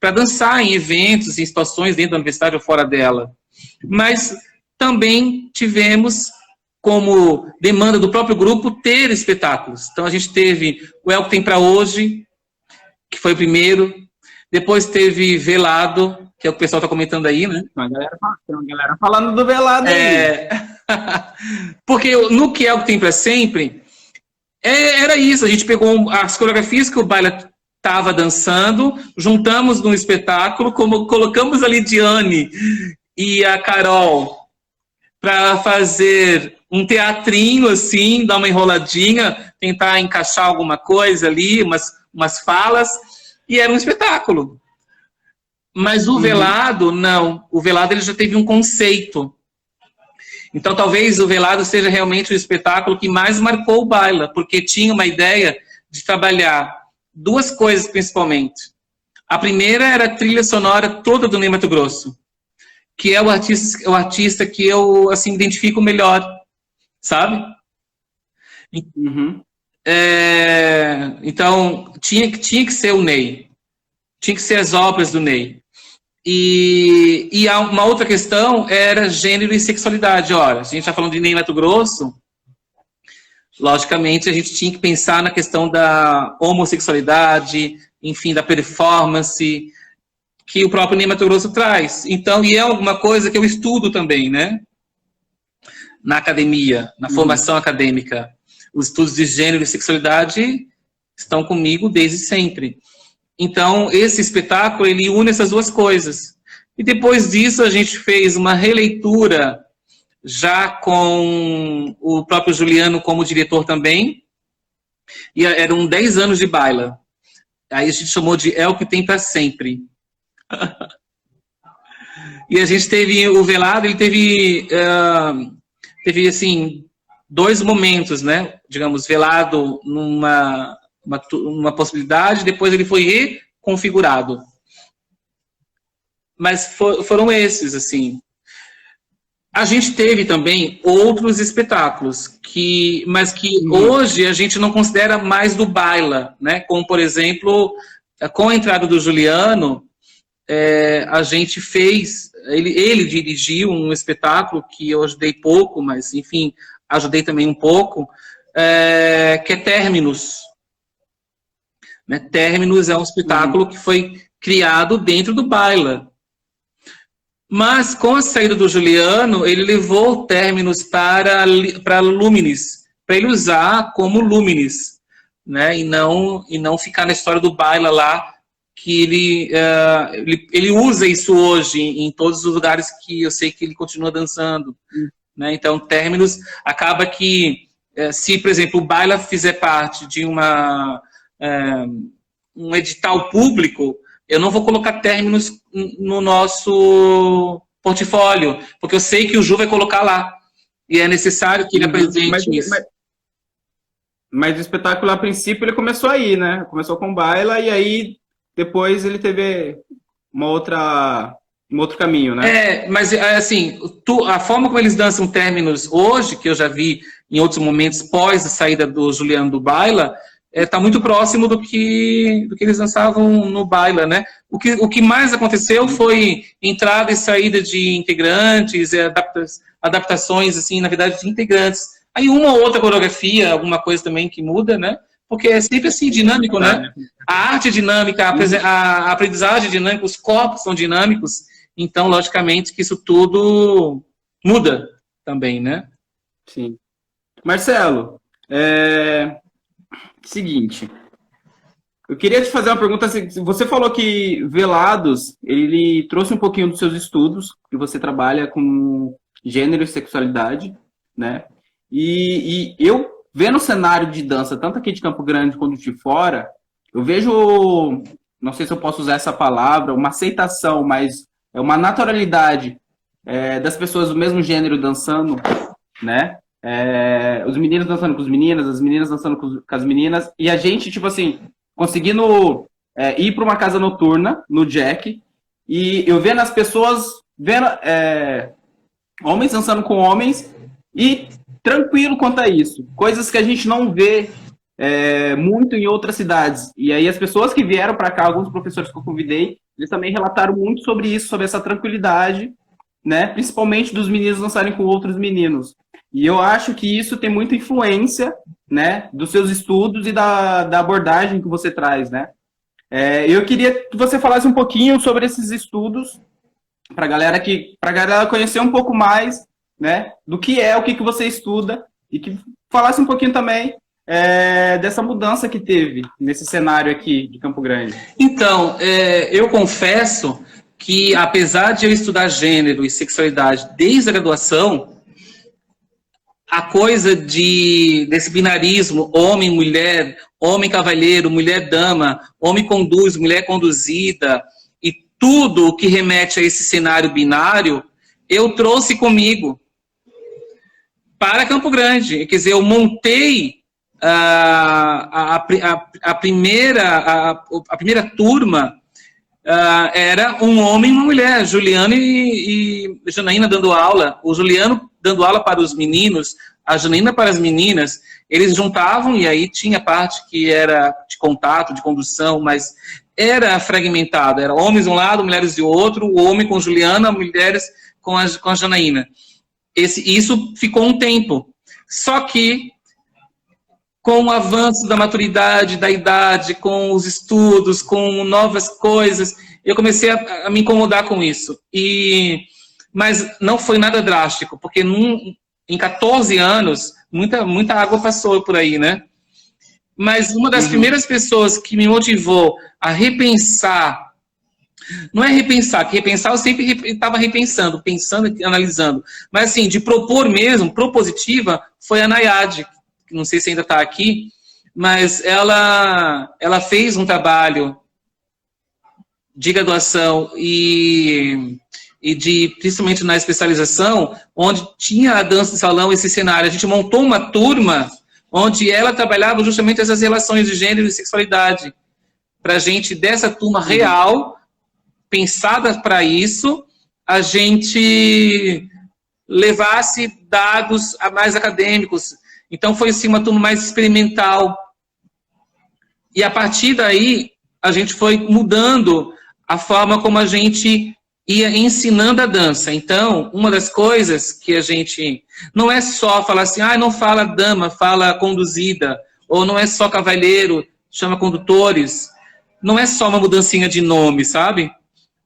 para dançar em eventos, em situações dentro da universidade ou fora dela. Mas também tivemos, como demanda do próprio grupo, ter espetáculos. Então a gente teve o El que Tem Pra Hoje, que foi o primeiro. Depois teve Velado, que é o que o pessoal está comentando aí, né? Tem uma galera falando do Velado aí. Porque no que El que Tem Pra Sempre, era isso. A gente pegou as coreografias que o baile estava dançando, juntamos num espetáculo, como colocamos a Lidiane e a Carol para fazer um teatrinho, assim, dar uma enroladinha, tentar encaixar alguma coisa ali, umas falas, e era um espetáculo. Mas o Velado, não. O Velado ele já teve um conceito. Então, talvez o Velado seja realmente o espetáculo que mais marcou o Baila, porque tinha uma ideia de trabalhar duas coisas, principalmente. A primeira era a trilha sonora toda do Ney Matogrosso, que é o artista que eu, assim, identifico melhor, sabe? Então, tinha que ser o Ney. Tinha que ser as obras do Ney. E uma outra questão era gênero e sexualidade. Ora, a gente está falando de Ney Matogrosso, logicamente a gente tinha que pensar na questão da homossexualidade, enfim, da performance que o próprio Ney Matogrosso traz. Então, e é alguma coisa que eu estudo também, né? Na academia, na formação acadêmica. Os estudos de gênero e sexualidade estão comigo desde sempre. Então, esse espetáculo, ele une essas duas coisas. E depois disso, a gente fez uma releitura, já com o próprio Juliano como diretor também. E eram 10 anos de Baila. Aí a gente chamou de É o que Tem Pra Sempre. E a gente teve o Velado, ele teve assim, 2 momentos, né? Digamos, Velado numa possibilidade, depois ele foi reconfigurado. Mas foram esses, assim. A gente teve também outros espetáculos, mas que hoje a gente não considera mais do Baila, né? Como, por exemplo, com a entrada do Juliano, a gente fez, ele dirigiu um espetáculo que eu ajudei pouco, mas, enfim, ajudei também um pouco, que é Términos. Né? Términos é um espetáculo que foi criado dentro do Baila. Mas com a saída do Juliano, ele levou términos para Luminis, para ele usar como Luminis, né? E não ficar na história do baila lá, que ele usa isso hoje em todos os lugares que eu sei que ele continua dançando, né? Então, términos, acaba que, se, por exemplo, o baila fizer parte de um edital público, eu não vou colocar términos no nosso portfólio, porque eu sei que o Ju vai colocar lá. E é necessário que ele apresente isso. Mas o espetáculo, a princípio, ele começou aí, né? Começou com baila e aí depois ele teve um outro caminho, né? Mas assim, a forma como eles dançam términos hoje, que eu já vi em outros momentos pós a saída do Juliano do baila, está muito próximo do que eles dançavam no baila, né? O que mais aconteceu foi entrada e saída de integrantes, adaptações, assim, na verdade, de integrantes. Aí uma ou outra coreografia, alguma coisa também que muda, né? Porque é sempre assim, dinâmico, né? A arte é dinâmica, a aprendizagem é dinâmica, os corpos são dinâmicos, então, logicamente, que isso tudo muda também, né? Sim. Marcelo, seguinte, eu queria te fazer uma pergunta. Você falou que Velados, ele trouxe um pouquinho dos seus estudos, que você trabalha com gênero e sexualidade, né? E eu, vendo o cenário de dança, tanto aqui de Campo Grande quanto de fora, eu vejo, não sei se eu posso usar essa palavra, uma aceitação, mas é uma naturalidade das pessoas do mesmo gênero dançando, né? Os meninos dançando com as meninas dançando com as meninas, e a gente, tipo assim, conseguindo ir para uma casa noturna, no Jack, e eu vendo as pessoas, homens dançando com homens, e tranquilo quanto a isso. Coisas que a gente não vê muito em outras cidades. E aí as pessoas que vieram para cá, alguns professores que eu convidei, eles também relataram muito sobre isso, sobre essa tranquilidade, né? Principalmente dos meninos dançarem com outros meninos. E eu acho que isso tem muita influência, né, dos seus estudos e da abordagem que você traz, né? Eu queria que você falasse um pouquinho sobre esses estudos, para a galera conhecer um pouco mais, né, do que o que você estuda, e que falasse um pouquinho também dessa mudança que teve nesse cenário aqui de Campo Grande. Então, eu confesso que, apesar de eu estudar gênero e sexualidade desde a graduação, a coisa desse binarismo, homem-mulher, homem-cavalheiro, mulher-dama, homem conduz, mulher conduzida, e tudo o que remete a esse cenário binário, eu trouxe comigo para Campo Grande. Quer dizer, eu montei a primeira turma, era um homem e uma mulher, Juliano e Janaína dando aula, o Juliano dando aula para os meninos, a Janaína para as meninas. Eles juntavam, e aí tinha parte que era de contato, de condução, mas era fragmentado, era homens de um lado, mulheres de outro, o homem com Juliana, mulheres com a Janaína. Isso ficou um tempo. Só que, com o avanço da maturidade, da idade, com os estudos, com novas coisas, eu comecei a me incomodar com isso. Mas não foi nada drástico, porque em 14 anos, muita água passou por aí, né? Mas uma das primeiras pessoas que me motivou a repensar, não é repensar, que repensar eu sempre estava repensando, pensando e analisando, mas assim, de propor mesmo, propositiva, foi a Nayade, que não sei se ainda está aqui, mas ela fez um trabalho de graduação e principalmente na especialização, onde tinha a dança de salão, esse cenário. A gente montou uma turma onde ela trabalhava justamente essas relações de gênero e sexualidade. Para a gente, dessa turma real, pensada para isso, a gente levasse dados mais acadêmicos. Então, foi assim, uma turma mais experimental. E, a partir daí, a gente foi mudando a forma como a gente ia ensinando a dança. Então, uma das coisas que a gente... Não é só falar assim, não fala dama, fala conduzida. Ou não é só cavalheiro, chama condutores. Não é só uma mudancinha de nome, sabe?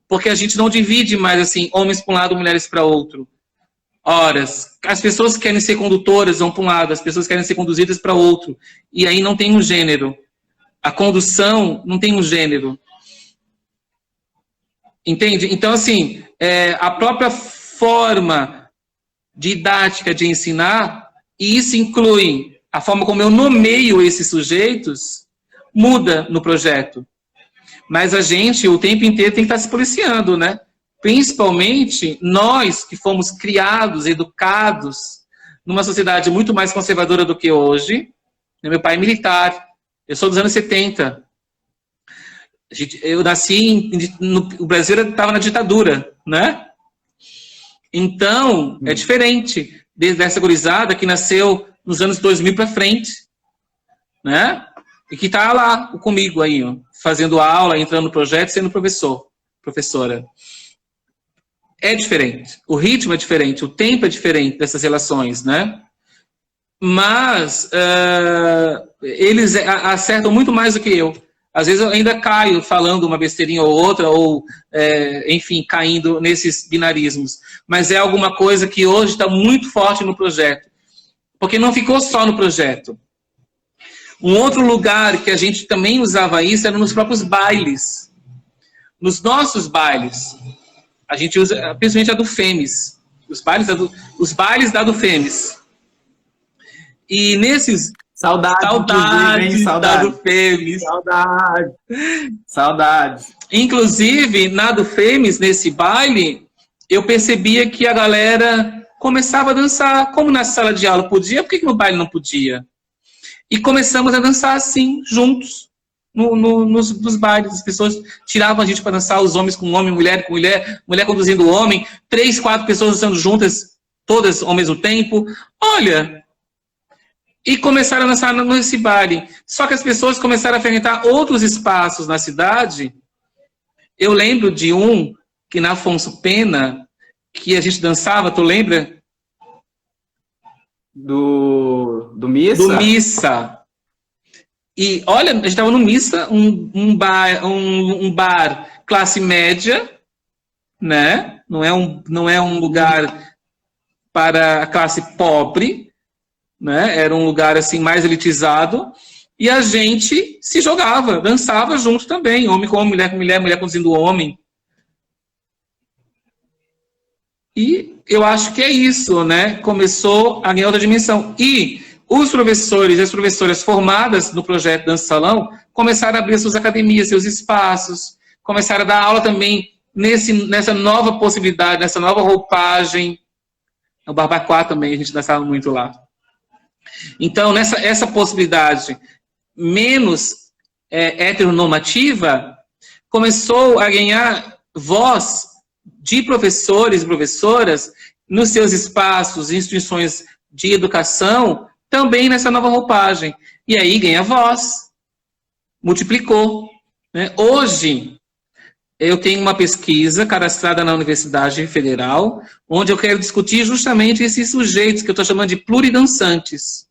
porque a gente não divide mais assim, homens para um lado, mulheres para outro. Horas. As pessoas que querem ser condutoras vão para um lado, as pessoas que querem ser conduzidas para outro. E aí não tem um gênero. A condução não tem um gênero. Entende? Então, assim, a própria forma didática de ensinar, e isso inclui a forma como eu nomeio esses sujeitos, muda no projeto. Mas a gente, o tempo inteiro, tem que estar se policiando, né? Principalmente nós que fomos criados, educados, numa sociedade muito mais conservadora do que hoje. Meu pai é militar, eu sou dos anos 70. Eu nasci, o Brasil estava na ditadura, né? Então, é diferente dessa gurizada que nasceu nos anos 2000 para frente, né? E que está lá comigo aí, ó, fazendo aula, entrando no projeto, sendo professora. É diferente, o ritmo é diferente, o tempo é diferente dessas relações, né? Mas eles acertam muito mais do que eu. Às vezes eu ainda caio falando uma besteirinha ou outra, ou, enfim, caindo nesses binarismos. Mas é alguma coisa que hoje está muito forte no projeto. Porque não ficou só no projeto. Um outro lugar que a gente também usava isso era nos próprios bailes. Nos nossos bailes. A gente usa, principalmente a do FEMES. Os bailes da do FEMES. E nesses... Saudades da do FEMES. Saudades. Inclusive, na do FEMES, nesse baile, eu percebia que a galera começava a dançar. Como na sala de aula podia, por que no baile não podia? E começamos a dançar assim, juntos, nos bailes. As pessoas tiravam a gente para dançar, os homens com homem, mulher com mulher, mulher conduzindo o homem, 3, 4 pessoas dançando juntas, todas ao mesmo tempo. Olha... E começaram a dançar nesse baile. Só que as pessoas começaram a frequentar outros espaços na cidade. Eu lembro de um, que na Afonso Pena, que a gente dançava, tu lembra? Do Missa? Do Missa. E olha, a gente estava no Missa, um bar classe média, né? Não é um lugar para a classe pobre, né? Era um lugar assim mais elitizado, e a gente se jogava, dançava junto também, homem com homem, mulher conduzindo homem. E eu acho que é isso, né? Começou a ganhar outra dimensão. E os professores e as professoras formadas no projeto Dança Salão começaram a abrir suas academias, seus espaços, começaram a dar aula também nessa nova possibilidade, nessa nova roupagem. No Barbacoa também a gente dançava muito lá. Então, essa possibilidade menos heteronormativa começou a ganhar voz de professores e professoras nos seus espaços, instituições de educação, também nessa nova roupagem. E aí ganha voz, multiplicou. Né? Hoje, eu tenho uma pesquisa cadastrada na Universidade Federal, onde eu quero discutir justamente esses sujeitos que eu estou chamando de pluridançantes.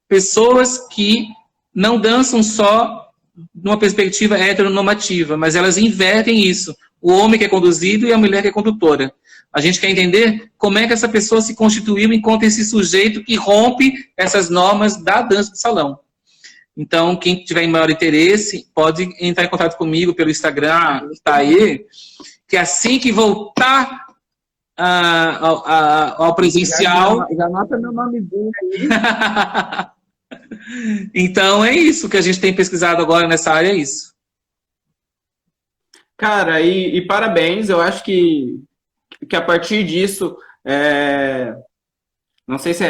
Pessoas que não dançam só numa perspectiva heteronormativa, mas elas invertem isso. O homem que é conduzido e a mulher que é condutora. A gente quer entender como é que essa pessoa se constituiu enquanto esse sujeito que rompe essas normas da dança de salão. Então, quem tiver em maior interesse, pode entrar em contato comigo pelo Instagram, tá aí, que assim que voltar ao presencial... Já anota meu nomezinho aí. Então, é isso que a gente tem pesquisado agora nessa área, é isso. Cara, e parabéns, eu acho que a partir disso, não sei se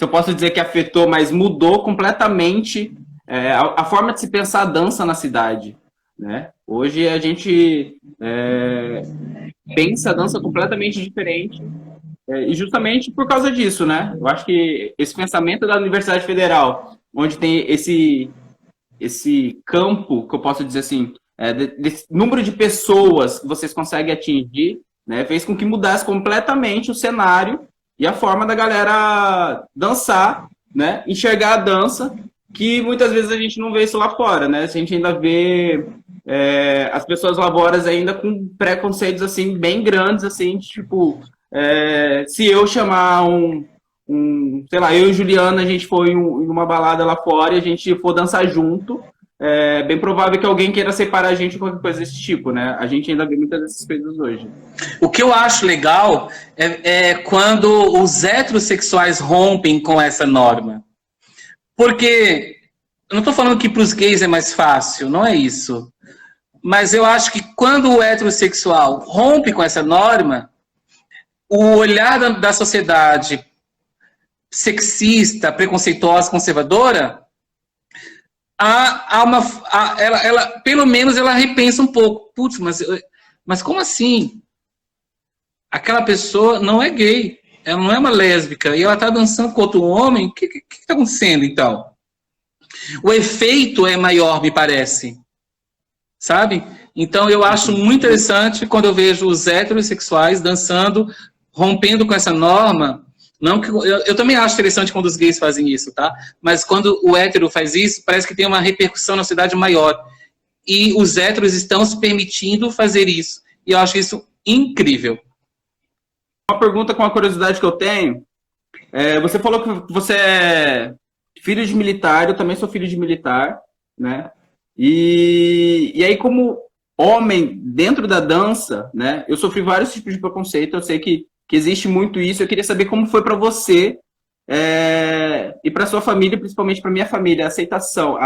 eu posso dizer que afetou, mas mudou completamente a forma de se pensar a dança na cidade. Né? Hoje a gente pensa a dança completamente diferente, e justamente por causa disso, né? Eu acho que esse pensamento da Universidade Federal, onde tem esse campo, que eu posso dizer assim, desse número de pessoas que vocês conseguem atingir, né, fez com que mudasse completamente o cenário e a forma da galera dançar, né, enxergar a dança que muitas vezes a gente não vê isso lá fora, né? A gente ainda vê as pessoas lá fora ainda com preconceitos, assim, bem grandes, assim, tipo, se eu chamar sei lá, eu e Juliana, a gente for em uma balada lá fora e a gente for dançar junto, é bem provável que alguém queira separar a gente ou qualquer coisa desse tipo, né? A gente ainda vê muitas dessas coisas hoje. O que eu acho legal é quando os heterossexuais rompem com essa norma. Porque, eu não estou falando que para os gays é mais fácil, não é isso. Mas eu acho que quando o heterossexual rompe com essa norma, o olhar da sociedade sexista, preconceituosa, conservadora, ela, pelo menos ela repensa um pouco. Putz, mas como assim? Aquela pessoa não é gay, ela não é uma lésbica, e ela está dançando com outro homem, o que está acontecendo, então? O efeito é maior, me parece, sabe? Então, eu acho muito interessante quando eu vejo os heterossexuais dançando, rompendo com essa norma. Não que eu também acho interessante quando os gays fazem isso, tá? Mas quando o hétero faz isso, parece que tem uma repercussão na sociedade maior. E os héteros estão se permitindo fazer isso. E eu acho isso incrível. Uma pergunta com uma curiosidade que eu tenho. Você falou que você é filho de militar, eu também sou filho de militar, né? E aí, como homem dentro da dança, né? Eu sofri vários tipos de preconceito, eu sei que existe muito isso. Eu queria saber como foi para você e para sua família, principalmente para minha família, a aceitação,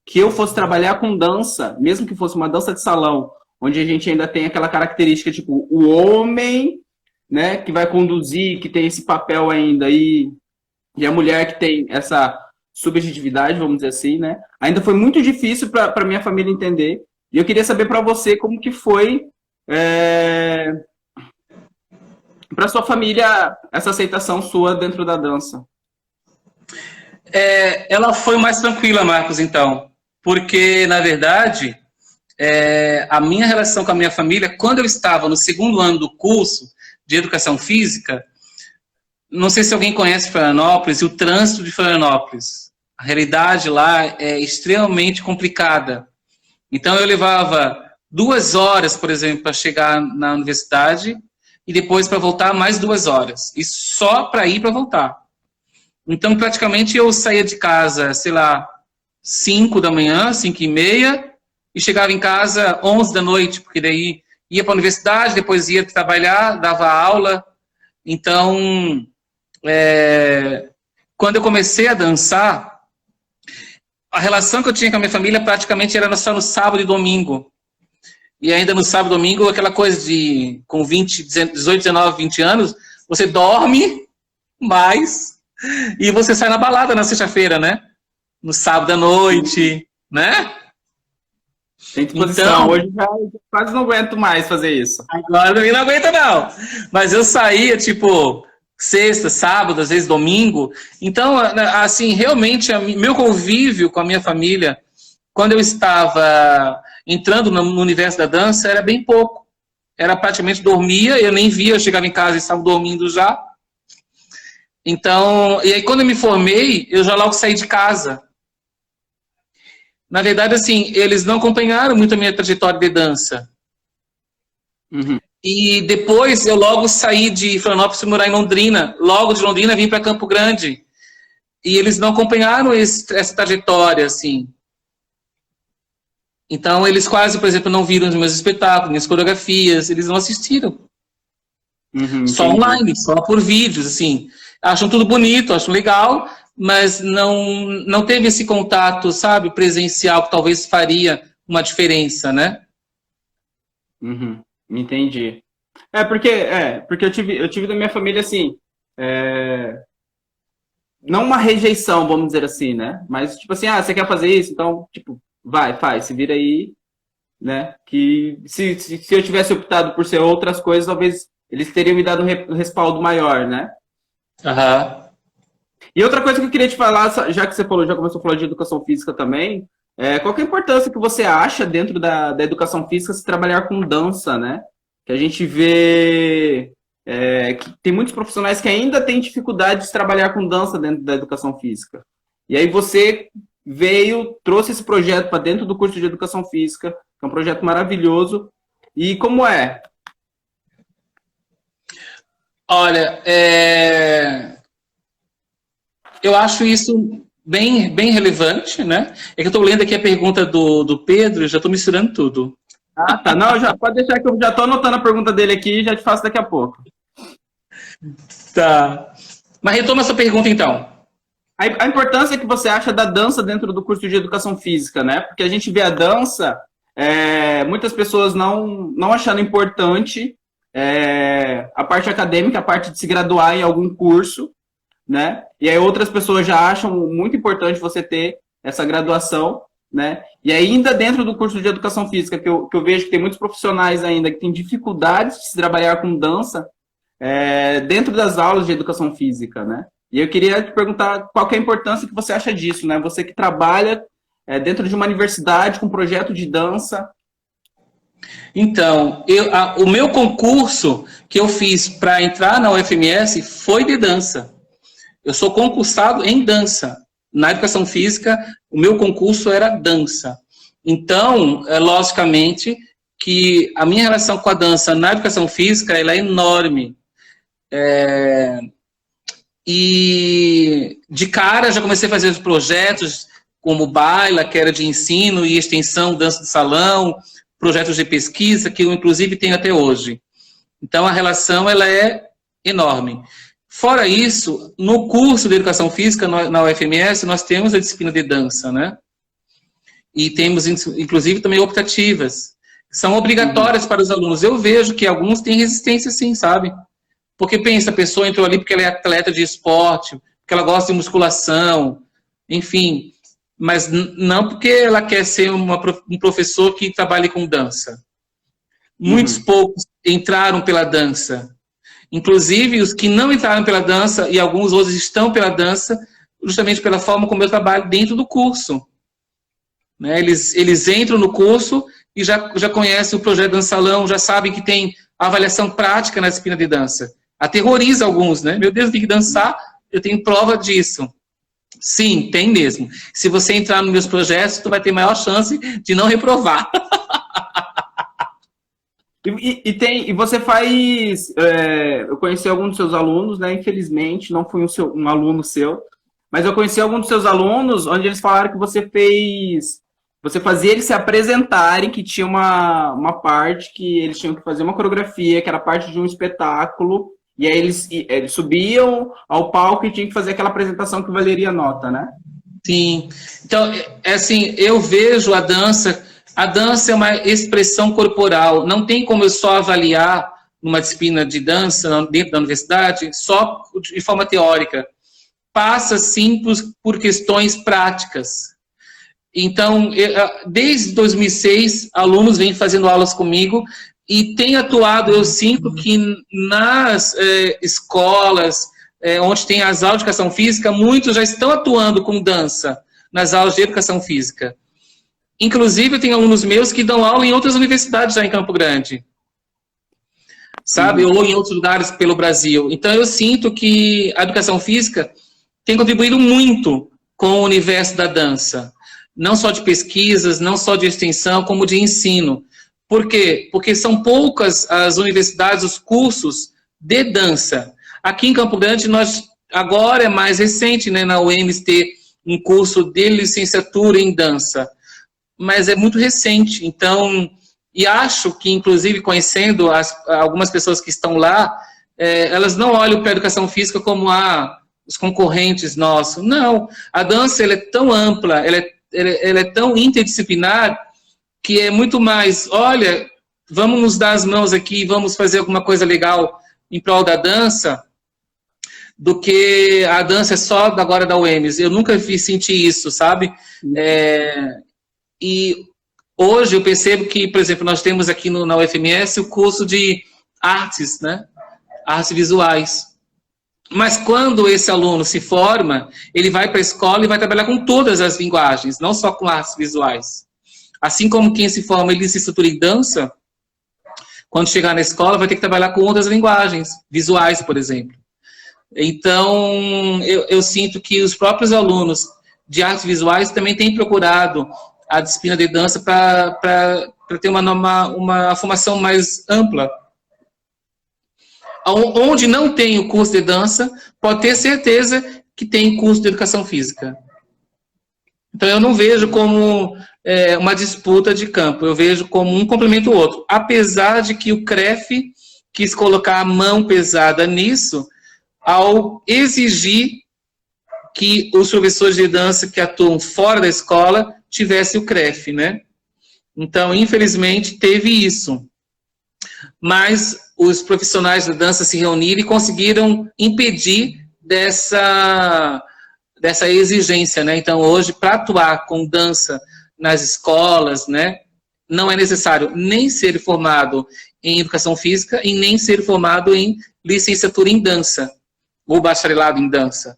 que eu fosse trabalhar com dança, mesmo que fosse uma dança de salão, onde a gente ainda tem aquela característica, tipo, o homem, né, que vai conduzir, que tem esse papel ainda, e a mulher que tem essa subjetividade, vamos dizer assim, né? Ainda foi muito difícil para minha família entender. E eu queria saber para você como que foi para sua família essa aceitação sua dentro da dança. Ela foi mais tranquila, Marcos, então. Porque, na verdade, a minha relação com a minha família, quando eu estava no segundo ano do curso de Educação Física, não sei se alguém conhece Florianópolis e o trânsito de Florianópolis. A realidade lá é extremamente complicada. Então, eu levava 2 horas, por exemplo, para chegar na universidade e depois para voltar mais 2 horas. E só para ir para voltar. Então, praticamente, eu saía de casa, sei lá, 5 da manhã, 5h30, e chegava em casa 11 da noite, porque daí ia para a universidade, depois ia trabalhar, dava aula. Então, quando eu comecei a dançar, a relação que eu tinha com a minha família praticamente era só no sábado e domingo. E ainda no sábado e domingo, aquela coisa de, com 18, 19, 20 anos, você dorme mais e você sai na balada na sexta-feira, né? No sábado à noite, né? Tem disposição. Então, hoje já quase não aguento mais fazer isso. Agora eu não aguento, não. Mas eu saía, tipo, sexta, sábado, às vezes domingo. Então, assim, realmente, meu convívio com a minha família, quando eu estava entrando no universo da dança, era bem pouco. Era praticamente dormia, eu nem via, eu chegava em casa e estava dormindo já. Então, e aí quando eu me formei, eu já logo saí de casa. Na verdade, assim, eles não acompanharam muito a minha trajetória de dança. Uhum. E depois eu logo saí de Florianópolis para morar em Londrina. Logo de Londrina vim para Campo Grande. E eles não acompanharam essa trajetória, assim. Então, eles quase, por exemplo, não viram os meus espetáculos, minhas coreografias, eles não assistiram. Só online, só por vídeos, assim. Acham tudo bonito, acham legal, mas não teve esse contato, sabe, presencial, que talvez faria uma diferença, né? Uhum. Entendi. Porque eu tive da minha família, assim, não uma rejeição, vamos dizer assim, né? Mas, tipo assim, você quer fazer isso? Então, tipo, faz, se vira aí, né? Que se eu tivesse optado por ser outras coisas, talvez eles teriam me dado um respaldo maior, né? Aham. E outra coisa que eu queria te falar, já que você falou, já começou a falar de educação física também, qual que é a importância que você acha dentro da educação física se trabalhar com dança, né? Que a gente vê que tem muitos profissionais que ainda têm dificuldade de trabalhar com dança dentro da educação física. E aí você, trouxe esse projeto para dentro do curso de Educação Física, que é um projeto maravilhoso. E como é? Olha, eu acho isso bem relevante, né? É que eu estou lendo aqui a pergunta do Pedro e já estou misturando tudo. Ah, tá. Não, pode deixar que eu já estou anotando a pergunta dele aqui e já te faço daqui a pouco. Tá. Mas retoma essa pergunta, então. A importância que você acha da dança dentro do curso de Educação Física, né? Porque a gente vê a dança, muitas pessoas não achando importante a parte acadêmica, a parte de se graduar em algum curso, né? E aí outras pessoas já acham muito importante você ter essa graduação, né? E ainda dentro do curso de Educação Física, que eu vejo que tem muitos profissionais ainda que têm dificuldades de se trabalhar com dança dentro das aulas de Educação Física, né? E eu queria te perguntar qual que é a importância que você acha disso, né? Você que trabalha dentro de uma universidade com projeto de dança. Então, o meu concurso que eu fiz para entrar na UFMS foi de dança. Eu sou concursado em dança. Na Educação Física, o meu concurso era dança. Então, logicamente, que a minha relação com a dança na Educação Física ela é enorme. E de cara já comecei a fazer os projetos como o Baila, que era de ensino e extensão, dança de salão, projetos de pesquisa, que eu inclusive tenho até hoje. Então a relação ela é enorme. Fora isso, no curso de Educação Física, na UFMS, nós temos a disciplina de dança, né? E temos, inclusive, também optativas, que são obrigatórias para os alunos. Eu vejo que alguns têm resistência, sim, sabe? Porque pensa, a pessoa entrou ali porque ela é atleta de esporte, porque ela gosta de musculação, enfim, mas não porque ela quer ser um professor que trabalhe com dança. Muitos poucos entraram pela dança. Inclusive, os que não entraram pela dança, e alguns outros estão pela dança, justamente pela forma como eu trabalho dentro do curso. Né? Eles entram no curso e já conhecem o projeto Dança Salão, já sabem que tem avaliação prática na disciplina de dança. Aterroriza alguns, né? Meu Deus, tem que dançar, eu tenho prova disso. Sim, tem mesmo. Se você entrar nos meus projetos, tu vai ter maior chance de não reprovar. E você faz... eu conheci alguns dos seus alunos, né? Infelizmente, não fui um aluno seu, mas eu conheci alguns dos seus alunos onde eles falaram que você fazia eles se apresentarem, que tinha uma parte que eles tinham que fazer uma coreografia, que era parte de um espetáculo, e aí eles subiam ao palco e tinham que fazer aquela apresentação que valeria nota, né? Sim. Então, assim, eu vejo a dança é uma expressão corporal. Não tem como eu só avaliar uma disciplina de dança dentro da universidade só de forma teórica. Passa, sim, por questões práticas. Então, desde 2006, alunos vêm fazendo aulas comigo e tem atuado, eu sinto que nas escolas, onde tem as aulas de educação física, muitos já estão atuando com dança nas aulas de educação física. Inclusive, eu tenho alunos meus que dão aula em outras universidades já em Campo Grande, sabe? Ou em outros lugares pelo Brasil. Então, eu sinto que a educação física tem contribuído muito com o universo da dança. Não só de pesquisas, não só de extensão, como de ensino. Por quê? Porque são poucas as universidades, os cursos de dança. Aqui em Campo Grande, agora é mais recente, né, na UEMS ter um curso de licenciatura em dança. Mas é muito recente. Então, e acho que, inclusive, conhecendo algumas pessoas que estão lá, elas não olham para a educação física como os concorrentes nossos. Não, a dança ela é tão ampla, ela é tão interdisciplinar que é muito mais, olha, vamos nos dar as mãos aqui, vamos fazer alguma coisa legal em prol da dança, do que a dança é só agora da UEMS. Eu nunca senti isso, sabe? E hoje eu percebo que, por exemplo, nós temos aqui na UFMS o curso de artes, né? Artes visuais. Mas quando esse aluno se forma, ele vai para a escola e vai trabalhar com todas as linguagens, não só com artes visuais. Assim como quem se forma em licenciatura em dança, quando chegar na escola vai ter que trabalhar com outras linguagens, visuais, por exemplo. Então, eu sinto que os próprios alunos de artes visuais também têm procurado a disciplina de dança para ter uma formação mais ampla. Onde não tem o curso de dança, pode ter certeza que tem curso de educação física. Então, eu não vejo como uma disputa de campo, eu vejo como um complementa o outro. Apesar de que o CREF quis colocar a mão pesada nisso, ao exigir que os professores de dança que atuam fora da escola tivessem o CREF, né? Então, infelizmente, teve isso. Mas os profissionais da dança se reuniram e conseguiram impedir dessa exigência, né? Então, hoje, para atuar com dança nas escolas, né, não é necessário nem ser formado em educação física e nem ser formado em licenciatura em dança ou bacharelado em dança.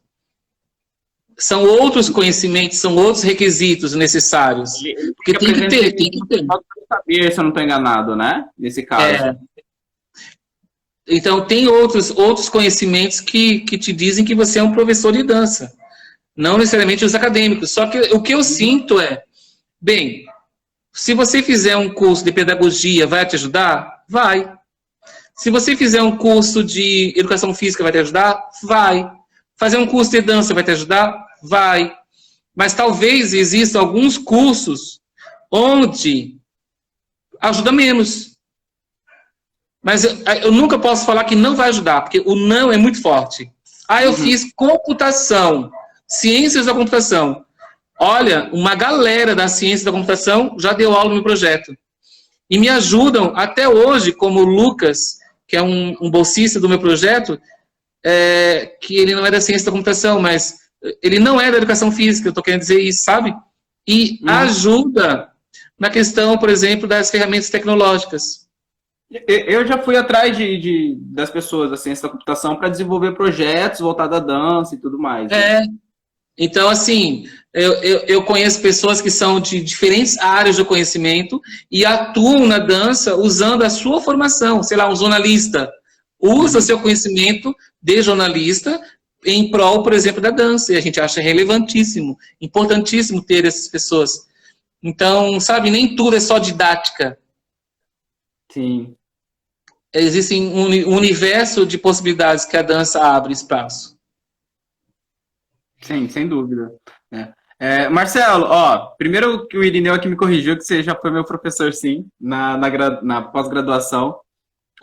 São outros conhecimentos, são outros requisitos necessários. Porque tem que ter. Saber, se eu não estou enganado, né? Nesse caso. Então, tem outros conhecimentos que te dizem que você é um professor de dança. Não necessariamente os acadêmicos. Só que o que eu sinto é, bem, se você fizer um curso de pedagogia, vai te ajudar? Vai. Se você fizer um curso de educação física, vai te ajudar? Vai. Fazer um curso de dança vai te ajudar? Vai. Mas talvez existam alguns cursos onde ajuda menos. Mas eu nunca posso falar que não vai ajudar, porque o não é muito forte. Eu fiz computação, ciências da computação. Olha, uma galera da ciência da computação já deu aula no meu projeto. E me ajudam até hoje, como o Lucas, que é um bolsista do meu projeto, que ele não é da ciência da computação, mas ele não é da educação física, eu estou querendo dizer isso, sabe? E ajuda na questão, por exemplo, das ferramentas tecnológicas. Eu já fui atrás das pessoas da ciência da computação para desenvolver projetos voltados à dança e tudo mais. Né? Então, assim, eu conheço pessoas que são de diferentes áreas do conhecimento e atuam na dança usando a sua formação. Sei lá, um jornalista usa seu conhecimento de jornalista em prol, por exemplo, da dança. E a gente acha relevantíssimo, importantíssimo ter essas pessoas. Então, sabe, nem tudo é só didática. Sim. Existe um universo de possibilidades que a dança abre espaço. Sim, sem dúvida. Marcelo, primeiro que o Irineu aqui me corrigiu que você já foi meu professor, sim, na pós-graduação.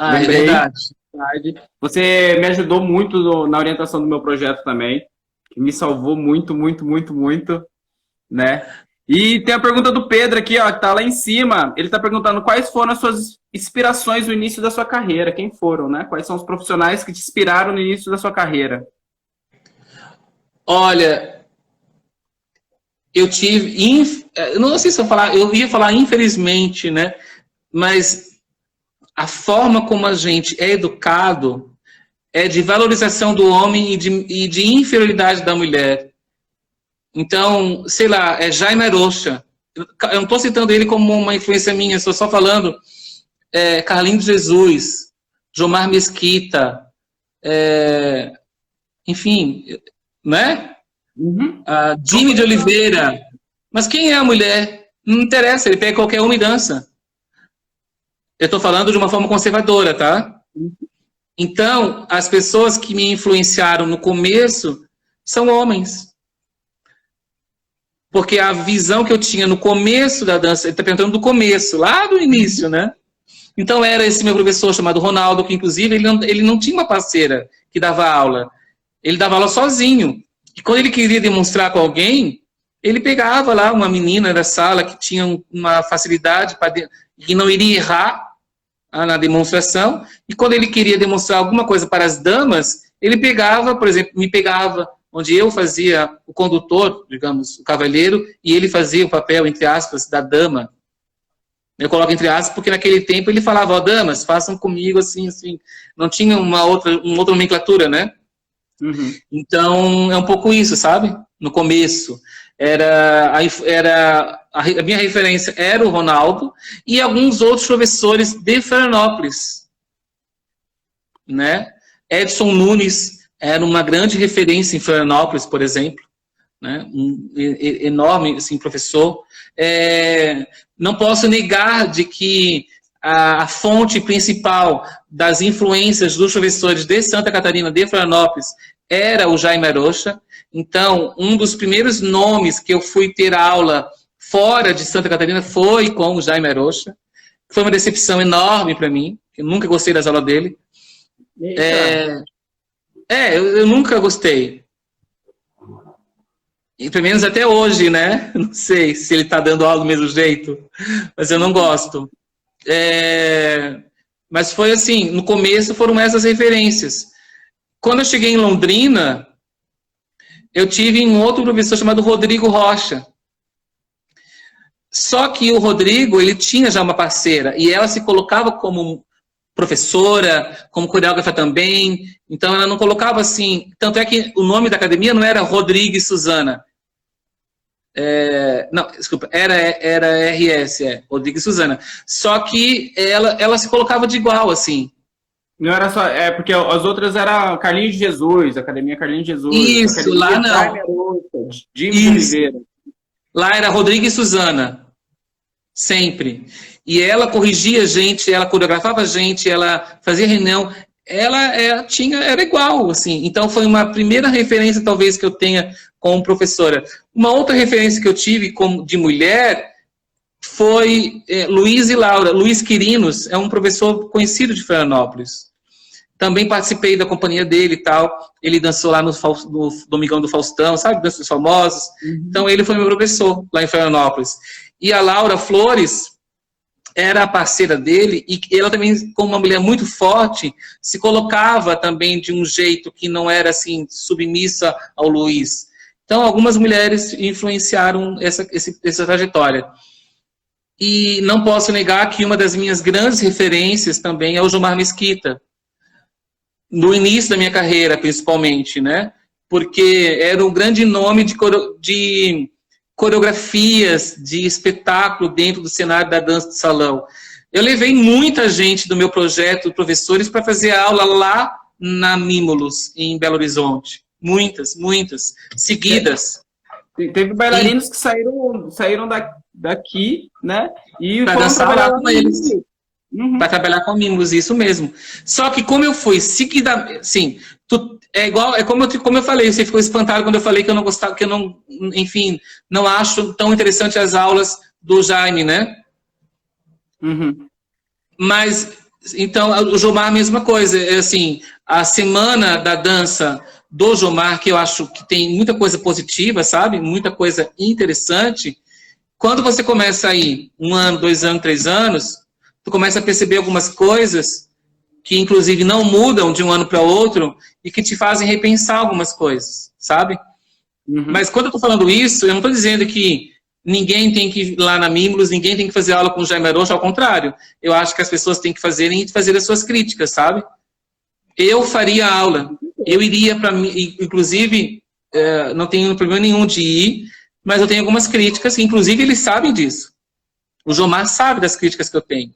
Lembrei. É verdade. Você me ajudou muito na orientação do meu projeto também, que me salvou muito, muito, muito, muito, né? E tem a pergunta do Pedro aqui, que tá lá em cima. Ele tá perguntando quais foram as suas inspirações no início da sua carreira. Quem foram, né? Quais são os profissionais que te inspiraram no início da sua carreira? Olha, eu tive... não sei se eu ia falar infelizmente, né? Mas a forma como a gente é educado é de valorização do homem e de inferioridade da mulher. Então, sei lá, Jaime Arocha. Eu não estou citando ele como uma influência minha, estou só falando Carlinhos Jesus, Jomar Mesquita, enfim, né? Jimmy de Oliveira. Mas quem é a mulher? Não interessa, ele pega qualquer uma e dança. Eu estou falando de uma forma conservadora, tá? Então, as pessoas que me influenciaram no começo são homens. Porque a visão que eu tinha no começo da dança, ele está perguntando do começo, lá do início, né? Então era esse meu professor chamado Ronaldo, que inclusive ele não tinha uma parceira que dava aula. Ele dava aula sozinho. E quando ele queria demonstrar com alguém, ele pegava lá uma menina da sala que tinha uma facilidade que não iria errar na demonstração. E quando ele queria demonstrar alguma coisa para as damas, ele pegava, por exemplo, me pegava onde eu fazia o condutor, digamos, o cavalheiro, e ele fazia o papel, entre aspas, da dama. Eu coloco entre aspas porque naquele tempo ele falava, damas, façam comigo assim, assim. Não tinha uma outra nomenclatura, né? Então, é um pouco isso, sabe? No começo. A minha referência era o Ronaldo e alguns outros professores de Florianópolis, né? Edson Nunes era uma grande referência em Florianópolis, por exemplo, né? Enorme, assim, professor. Não posso negar de que a fonte principal das influências dos professores de Santa Catarina, de Florianópolis, era o Jaime Arocha. Então, um dos primeiros nomes que eu fui ter aula fora de Santa Catarina foi com o Jaime Arocha. Foi uma decepção enorme para mim. Eu nunca gostei das aulas dele. Eu nunca gostei. E pelo menos até hoje, né? Não sei se ele está dando aula do mesmo jeito, mas eu não gosto. Mas foi assim, no começo foram essas referências. Quando eu cheguei em Londrina, eu tive um outro professor chamado Rodrigo Rocha. Só que o Rodrigo, ele tinha já uma parceira, e ela se colocava como professora, como coreógrafa também, então ela não colocava assim, tanto é que o nome da academia não era Rodrigo e Suzana, não, desculpa, era RS, Rodrigo e Suzana, só que ela se colocava de igual, assim. Não era só, porque as outras eram Carlinhos de Jesus, Academia Carlinhos de Jesus. Isso, lá não. Jimmy Oliveira. Lá era Rodrigo e Suzana, sempre. E ela corrigia a gente, ela coreografava a gente, ela fazia reunião, ela era igual, assim. Então foi uma primeira referência, talvez, que eu tenha como professora. Uma outra referência que eu tive de mulher foi Luiz e Laura. Luiz Quirinos é um professor conhecido de Florianópolis. Também participei da companhia dele e tal. Ele dançou lá no Domingão do Faustão, sabe? Dança dos Famosos. Então ele foi meu professor lá em Florianópolis. E a Laura Flores era a parceira dele, e ela também, como uma mulher muito forte, se colocava também de um jeito que não era assim, submissa ao Luiz. Então, algumas mulheres influenciaram essa trajetória. E não posso negar que uma das minhas grandes referências também é o Gilmar Mesquita. No início da minha carreira, principalmente, né? Porque era um grande nome de coreografias, de espetáculo dentro do cenário da dança de salão. Eu levei muita gente do meu projeto, professores, para fazer aula lá na Mímulos, em Belo Horizonte. Muitas, seguidas. Teve bailarinos que saíram daqui, né? E para dançar lá com eles. Para trabalhar com Mímulos, isso mesmo. Só que como eu fui seguida, sim, como eu falei, você ficou espantado quando eu falei que eu não gostava, que eu não, enfim, não acho tão interessante as aulas do Jaime, né? Mas, então, o Jomar, a mesma coisa, assim, a semana da dança do Jomar, que eu acho que tem muita coisa positiva, sabe? Muita coisa interessante. Quando você começa aí, 1 ano, 2 anos, 3 anos, tu começa a perceber algumas coisas que, inclusive, não mudam de um ano para outro e que te fazem repensar algumas coisas, sabe? Mas quando eu tô falando isso, eu não tô dizendo que ninguém tem que ir lá na Mímulos, ninguém tem que fazer aula com o Jaime Arocha, ao contrário. Eu acho que as pessoas têm que fazer as suas críticas, sabe? Eu faria aula. Eu iria para mim, inclusive, não tenho problema nenhum de ir, mas eu tenho algumas críticas, que inclusive eles sabem disso. O Jomar sabe das críticas que eu tenho.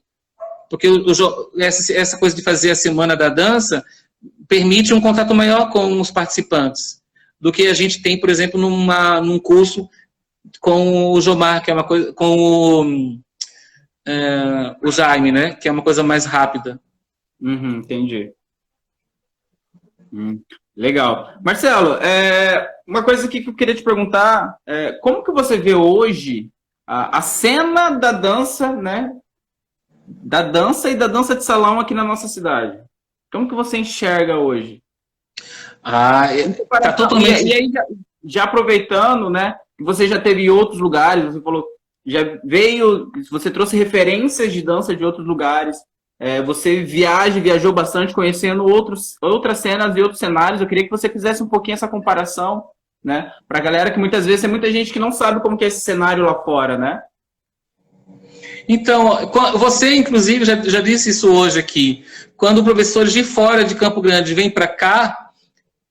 Porque essa coisa de fazer a semana da dança permite um contato maior com os participantes do que a gente tem, por exemplo, num curso com o Jomar, que é uma coisa, com o Jaime, né? Que é uma coisa mais rápida. Entendi. Legal. Marcelo, uma coisa aqui que eu queria te perguntar, como que você vê hoje a cena da dança, né? Da dança e da dança de salão aqui na nossa cidade? Como que você enxerga hoje? Tá totalmente... E aí, já aproveitando, né? Você já teve em outros lugares, você falou, você trouxe referências de dança de outros lugares, você viajou bastante conhecendo outras cenas e outros cenários. Eu queria que você fizesse um pouquinho essa comparação, né? Pra galera, que muitas vezes tem muita gente que não sabe como que é esse cenário lá fora, né? Então, você, inclusive, já disse isso hoje aqui. Quando professores de fora de Campo Grande vêm para cá,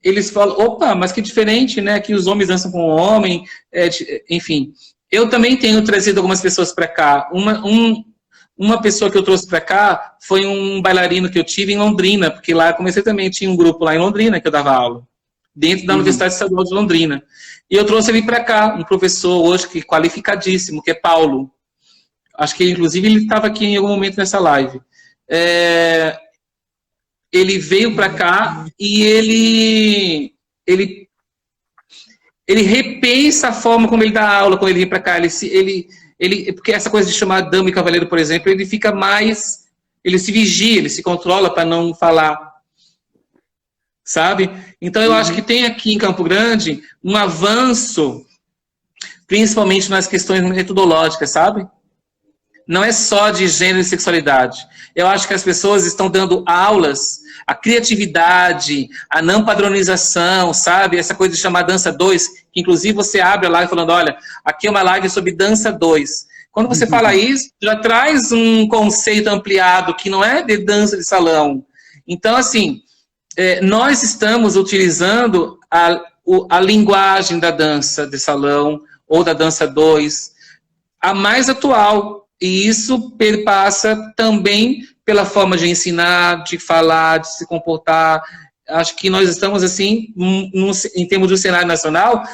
eles falam, opa, mas que diferente, né? Que os homens dançam com o homem, enfim. Eu também tenho trazido algumas pessoas para cá. Uma pessoa que eu trouxe para cá foi um bailarino que eu tive em Londrina, porque lá eu comecei também, tinha um grupo lá em Londrina que eu dava aula, dentro da Universidade Estadual de Londrina. E eu trouxe ele para cá, um professor hoje que qualificadíssimo, que é Paulo. Acho que, inclusive, ele estava aqui em algum momento nessa live. Ele veio para cá e ele repensa a forma como ele dá aula quando ele vem para cá. Porque essa coisa de chamar dama e cavaleiro, por exemplo, ele fica mais... Ele se vigia, ele se controla para não falar, sabe? Então, eu acho que tem aqui em Campo Grande um avanço, principalmente nas questões metodológicas, sabe? Não é só de gênero e sexualidade. Eu acho que as pessoas estão dando aulas, a criatividade, a não padronização, sabe? Essa coisa de chamar dança 2, que inclusive você abre a live falando, olha, aqui é uma live sobre dança 2. Quando você fala isso, já traz um conceito ampliado que não é de dança de salão. Então, assim, nós estamos utilizando a linguagem da dança de salão ou da dança 2, a mais atual. E isso perpassa também pela forma de ensinar, de falar, de se comportar. Acho que nós estamos, assim, em termos do cenário nacional,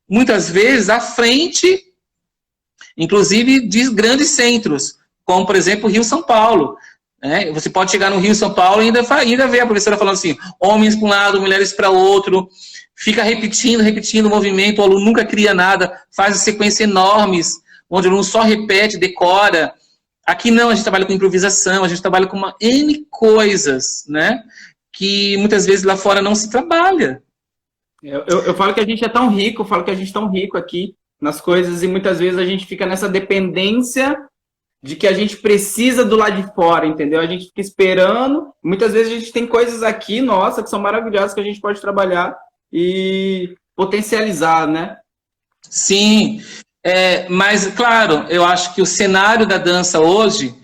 muitas vezes à frente, inclusive, de grandes centros, como, por exemplo, o Rio-São Paulo. Você pode chegar no Rio-São Paulo e ainda ver a professora falando assim, homens para um lado, mulheres para o outro, fica repetindo o movimento, o aluno nunca cria nada, faz sequências enormes, onde o aluno só repete, decora. Aqui não, a gente trabalha com improvisação, a gente trabalha com uma N coisas, né? Que muitas vezes lá fora não se trabalha. Eu falo que a gente é tão rico, eu falo que a gente é tão rico aqui nas coisas e muitas vezes a gente fica nessa dependência de que a gente precisa do lado de fora, entendeu? A gente fica esperando, muitas vezes a gente tem coisas aqui, nossa, que são maravilhosas, que a gente pode trabalhar e potencializar, né? Sim, mas, claro, eu acho que o cenário da dança hoje,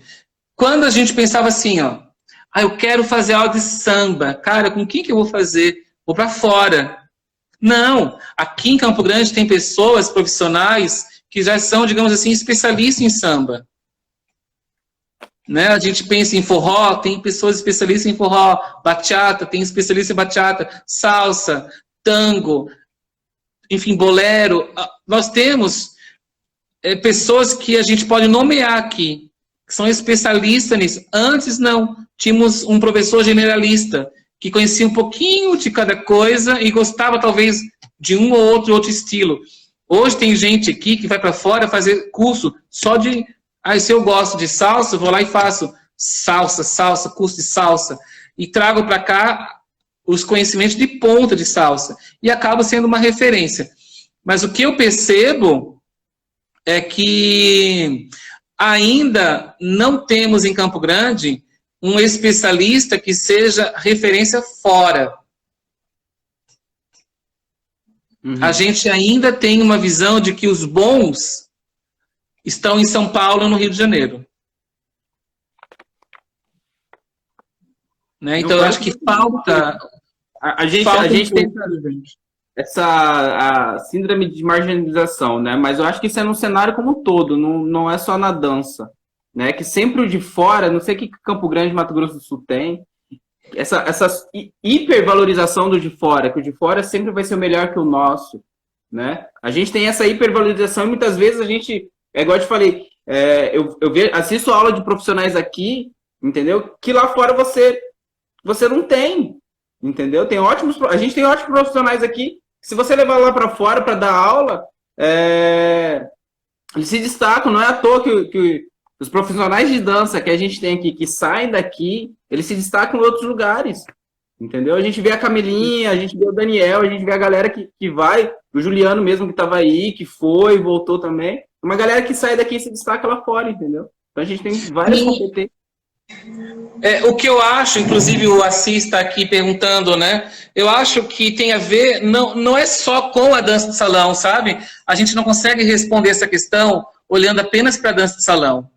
quando a gente pensava assim, ó, eu quero fazer aula de samba, cara, com quem que eu vou fazer? Vou para fora. Não, aqui em Campo Grande tem pessoas profissionais que já são, digamos assim, especialistas em samba. Né? A gente pensa em forró, tem pessoas especialistas em forró, bachata, tem especialista em bachata, salsa, tango, enfim, bolero. Nós temos pessoas que a gente pode nomear aqui, que são especialistas nisso. Antes, não. Tínhamos um professor generalista, que conhecia um pouquinho de cada coisa e gostava, talvez, de um ou outro estilo. Hoje tem gente aqui que vai para fora fazer curso só de... se eu gosto de salsa, eu vou lá e faço salsa, curso de salsa. E trago para cá os conhecimentos de ponta de salsa. E acabo sendo uma referência. Mas o que eu percebo é que ainda não temos em Campo Grande um especialista que seja referência fora. A gente ainda tem uma visão de que os bons estão em São Paulo, no Rio de Janeiro. Né? Então, eu acho que falta... A gente tem essa síndrome de marginalização, né? Mas eu acho que isso é num cenário como um todo, não é só na dança. Né? Que sempre o de fora, não sei o que Campo Grande, Mato Grosso do Sul tem, essa hipervalorização do de fora, que o de fora sempre vai ser melhor que o nosso. Né? A gente tem essa hipervalorização e muitas vezes a gente... igual eu te falei, assisto aula de profissionais aqui, entendeu? Que lá fora você não tem, entendeu? A gente tem ótimos profissionais aqui, se você levar lá para fora para dar aula, eles se destacam, não é à toa que os profissionais de dança que a gente tem aqui, que saem daqui, eles se destacam em outros lugares, entendeu? A gente vê a Camilinha, a gente vê o Daniel, a gente vê a galera que vai, o Juliano mesmo que estava aí, que foi, voltou também. Uma galera que sai daqui e se destaca lá fora, entendeu? Então a gente tem várias competências. O que eu acho, inclusive o Assis está aqui perguntando, né? Eu acho que tem a ver, não é só com a dança de salão, sabe? A gente não consegue responder essa questão olhando apenas para a dança de salão.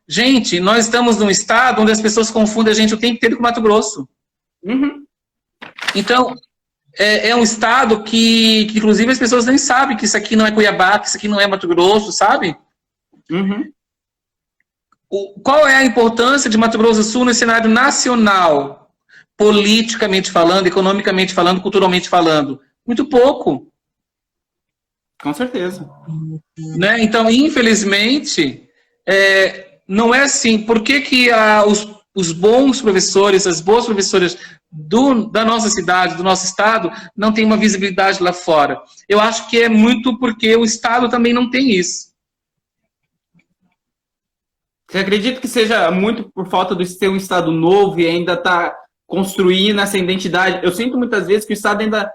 Gente, nós estamos num estado onde as pessoas confundem a gente o tempo inteiro com Mato Grosso. Então, é um estado que, inclusive, as pessoas nem sabem que isso aqui não é Cuiabá, que isso aqui não é Mato Grosso, sabe? Qual é a importância de Mato Grosso do Sul no cenário nacional? Politicamente falando, economicamente falando, culturalmente falando? Muito pouco. Com certeza. Né? Então, infelizmente, não é assim. Por que, que os bons professores, as boas professoras da nossa cidade, do nosso estado, não têm uma visibilidade lá fora? Eu acho que é muito porque o estado também não tem isso. Você acredita que seja muito por falta de ser um estado novo e ainda tá construindo essa identidade? Eu sinto muitas vezes que o estado ainda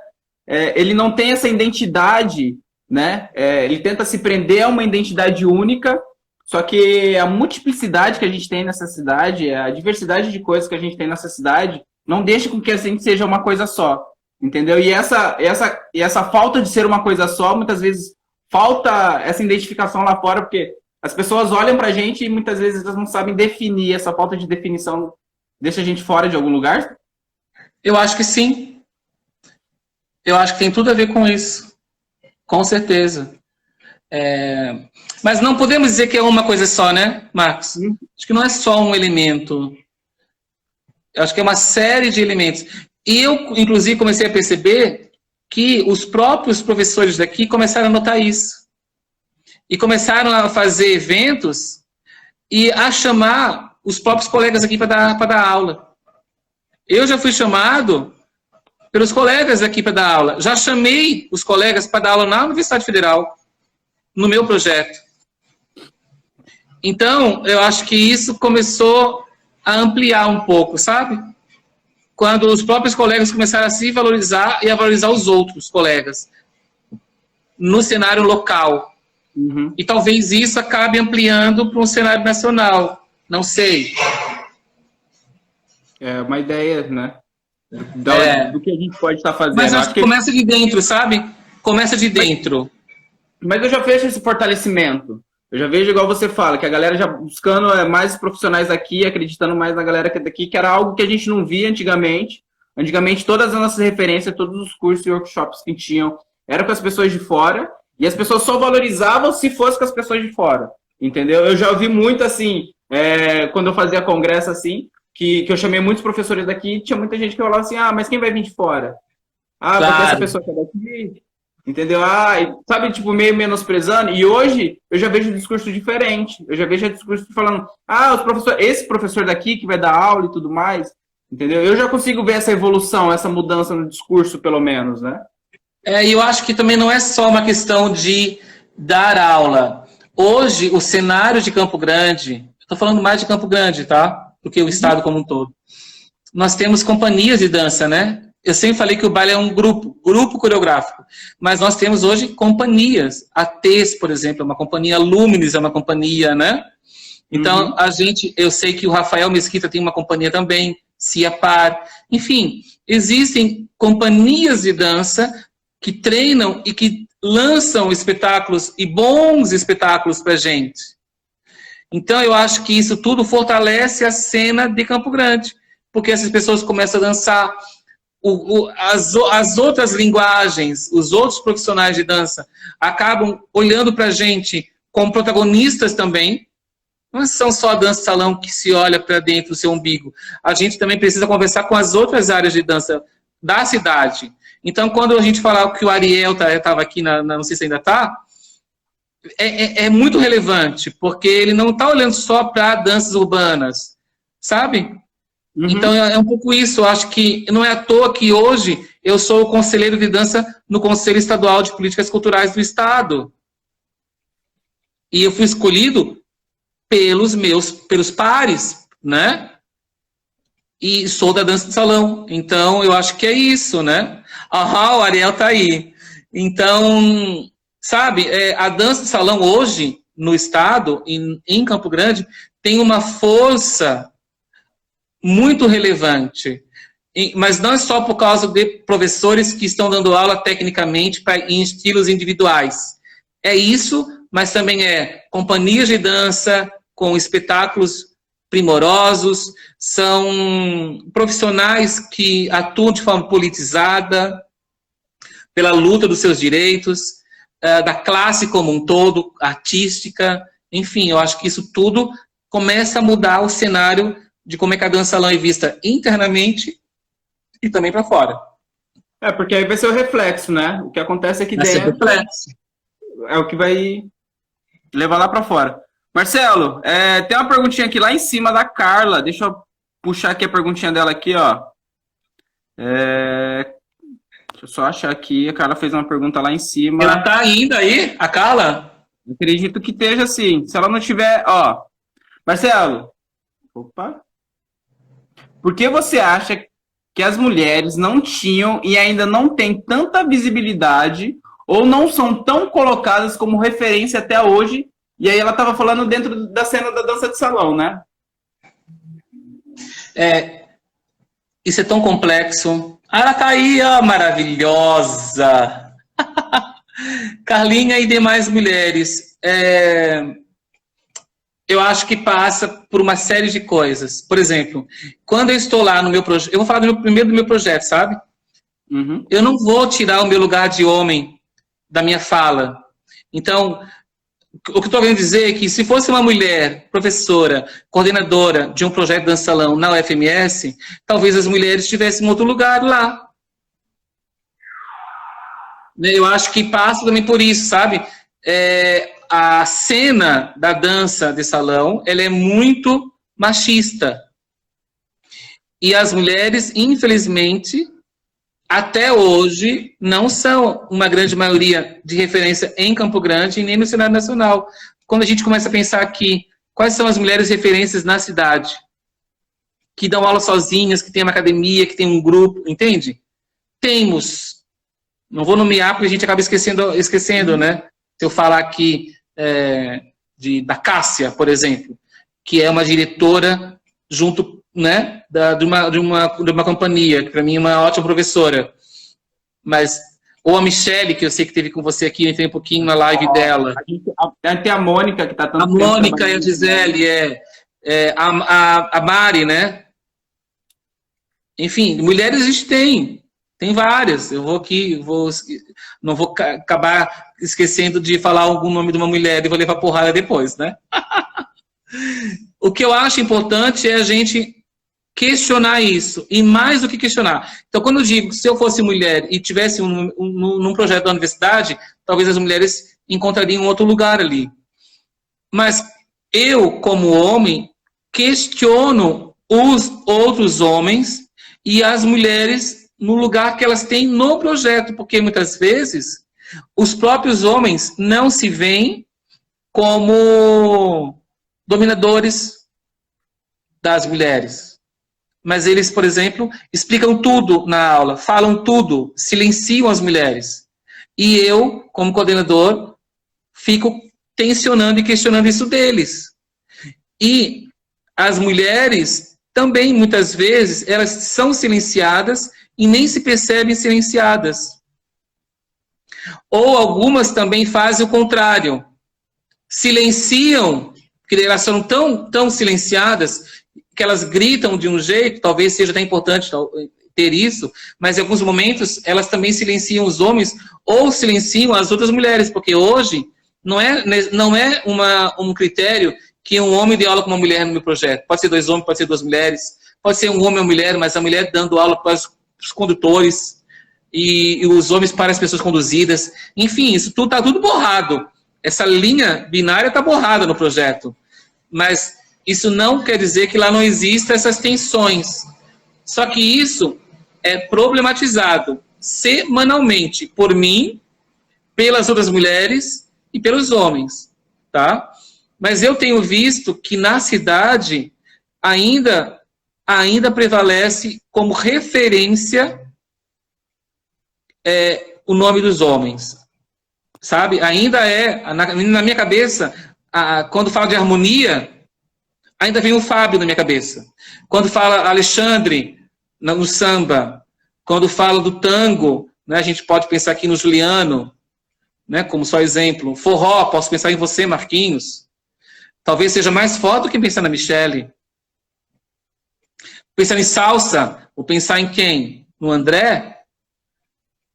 ele não tem essa identidade, né? Ele tenta se prender a uma identidade única, só que a multiplicidade que a gente tem nessa cidade, a diversidade de coisas que a gente tem nessa cidade, não deixa com que a gente seja uma coisa só, entendeu? E essa falta de ser uma coisa só, muitas vezes falta essa identificação lá fora, porque as pessoas olham pra gente e muitas vezes elas não sabem definir, essa falta de definição deixa a gente fora de algum lugar? Eu acho que sim. Eu acho que tem tudo a ver com isso. Com certeza. Mas não podemos dizer que é uma coisa só, né, Marcos? Acho que não é só um elemento. Eu acho que é uma série de elementos. E eu, inclusive, comecei a perceber que os próprios professores daqui começaram a notar isso. E começaram a fazer eventos e a chamar os próprios colegas aqui para dar aula. Eu já fui chamado pelos colegas aqui para dar aula. Já chamei os colegas para dar aula na Universidade Federal, no meu projeto. Então, eu acho que isso começou a ampliar um pouco, sabe? Quando os próprios colegas começaram a se valorizar e a valorizar os outros colegas no cenário local. Uhum. E talvez isso acabe ampliando para um cenário nacional. Não sei. É uma ideia, né? Do que a gente pode estar fazendo. Mas acho que começa de dentro, sabe? Começa de dentro. Mas eu já vejo esse fortalecimento. Eu já vejo, igual você fala, que a galera já buscando mais profissionais aqui, acreditando mais na galera daqui, que era algo que a gente não via antigamente. Antigamente, todas as nossas referências, todos os cursos e workshops que tinham, eram com as pessoas de fora. E as pessoas só valorizavam se fosse com as pessoas de fora, entendeu? Eu já ouvi muito, assim, quando eu fazia congresso, assim, que eu chamei muitos professores daqui, tinha muita gente que falava assim, mas quem vai vir de fora? Claro. Porque essa pessoa que é daqui, entendeu? Sabe, tipo, meio menosprezando. E hoje, eu já vejo um discurso diferente. Eu já vejo um discurso falando, esse professor daqui que vai dar aula e tudo mais, entendeu? Eu já consigo ver essa evolução, essa mudança no discurso, pelo menos, né? E eu acho que também não é só uma questão de dar aula. Hoje, o cenário de Campo Grande, estou falando mais de Campo Grande, tá? Do que o estado como um todo. Nós temos companhias de dança, né? Eu sempre falei que o baile é um grupo coreográfico, mas nós temos hoje companhias. A TES, por exemplo, é uma companhia, a Luminis é uma companhia, né? Então, eu sei que o Rafael Mesquita tem uma companhia também, Ciapar. Enfim, existem companhias de dança que treinam e que lançam espetáculos e bons espetáculos para a gente. Então, eu acho que isso tudo fortalece a cena de Campo Grande, porque essas pessoas começam a dançar as outras linguagens, os outros profissionais de dança acabam olhando para a gente como protagonistas também. Não são só a dança salão que se olha para dentro do seu umbigo. A gente também precisa conversar com as outras áreas de dança da cidade. Então, quando a gente falar que o Ariel estava aqui, não sei se ainda está, é muito relevante, porque ele não está olhando só para danças urbanas, sabe? Então, é um pouco isso. Eu acho que não é à toa que hoje eu sou o conselheiro de dança no Conselho Estadual de Políticas Culturais do Estado. E eu fui escolhido pelos pares, né? E sou da dança de salão. Então, eu acho que é isso, né? O Ariel tá aí. Então, sabe, a dança de salão hoje, no estado, em Campo Grande, tem uma força muito relevante. Mas não é só por causa de professores que estão dando aula tecnicamente em estilos individuais. É isso, mas também companhias de dança com espetáculos primorosos, são profissionais que atuam de forma politizada pela luta dos seus direitos, da classe como um todo, artística, enfim, eu acho que isso tudo começa a mudar o cenário de como é que a dança salão é vista internamente e também para fora. Porque aí vai ser o reflexo, né? O que acontece aqui dentro. Vai ser reflexo. é o que vai levar lá para fora. Marcelo, tem uma perguntinha aqui lá em cima da Carla. Deixa eu puxar aqui a perguntinha dela aqui, ó. Deixa eu só achar aqui. A Carla fez uma pergunta lá em cima. Ela tá ainda aí, a Carla? Acredito que esteja sim. Se ela não tiver, ó. Marcelo. Opa. Por que você acha que as mulheres não tinham e ainda não têm tanta visibilidade ou não são tão colocadas como referência até hoje? E aí ela estava falando dentro da cena da dança de salão, né? Isso é tão complexo. Ah, ela tá aí, ó, maravilhosa. Carlinha e demais mulheres. Eu acho que passa por uma série de coisas. Por exemplo, quando eu estou lá no meu projeto, eu vou falar primeiro do meu projeto, sabe? Uhum. Eu não vou tirar o meu lugar de homem da minha fala. Então, o que eu estou querendo dizer é que se fosse uma mulher professora, coordenadora de um projeto de dança salão na UFMS, talvez as mulheres tivessem outro lugar lá. Eu acho que passa também por isso, sabe? A cena da dança de salão, ela é muito machista. E as mulheres, infelizmente, até hoje, não são uma grande maioria de referência em Campo Grande e nem no cenário nacional. Quando a gente começa a pensar aqui, quais são as mulheres referências na cidade? Que dão aula sozinhas, que tem uma academia, que tem um grupo, entende? Temos. Não vou nomear porque a gente acaba esquecendo, né? Se eu falar aqui da Cássia, por exemplo, que é uma diretora junto, né, de uma companhia, que para mim é uma ótima professora. Ou a Michele, que eu sei que teve com você aqui, eu entrei um pouquinho na live dela. Tem a Mônica, que está tanto tempo. A Mônica e a Gisele, a Mari, né? Enfim, mulheres a gente tem várias. Eu vou aqui, não vou acabar esquecendo de falar algum nome de uma mulher e vou levar porrada depois, né? O que eu acho importante é a gente questionar isso, e mais do que questionar. Então, quando eu digo, se eu fosse mulher e tivesse num projeto da universidade, talvez as mulheres encontrariam outro lugar ali. Mas eu, como homem, questiono os outros homens e as mulheres no lugar que elas têm no projeto, porque muitas vezes os próprios homens não se veem como dominadores das mulheres. Mas eles, por exemplo, explicam tudo na aula, falam tudo, silenciam as mulheres. E eu, como coordenador, fico tensionando e questionando isso deles. E as mulheres também, muitas vezes, elas são silenciadas e nem se percebem silenciadas. Ou algumas também fazem o contrário. Silenciam, porque elas são tão silenciadas que elas gritam de um jeito, talvez seja até importante ter isso, mas em alguns momentos elas também silenciam os homens ou silenciam as outras mulheres, porque hoje não é um critério que um homem dê aula com uma mulher no meu projeto. Pode ser 2 homens, pode ser 2 mulheres, pode ser um homem e uma mulher, mas a mulher dando aula para os condutores e os homens para as pessoas conduzidas. Enfim, isso tudo está tudo borrado. Essa linha binária está borrada no projeto. Mas isso não quer dizer que lá não existam essas tensões. Só que isso é problematizado semanalmente por mim, pelas outras mulheres e pelos homens, tá? Mas eu tenho visto que na cidade ainda prevalece como referência o nome dos homens, sabe? Ainda na minha cabeça, quando falo de harmonia, ainda vem o Fábio na minha cabeça. Quando fala Alexandre no samba, quando fala do tango, né, a gente pode pensar aqui no Juliano, né, como só exemplo. Forró, posso pensar em você, Marquinhos. Talvez seja mais forte do que pensar na Michele. Pensar em salsa, vou pensar em quem? No André?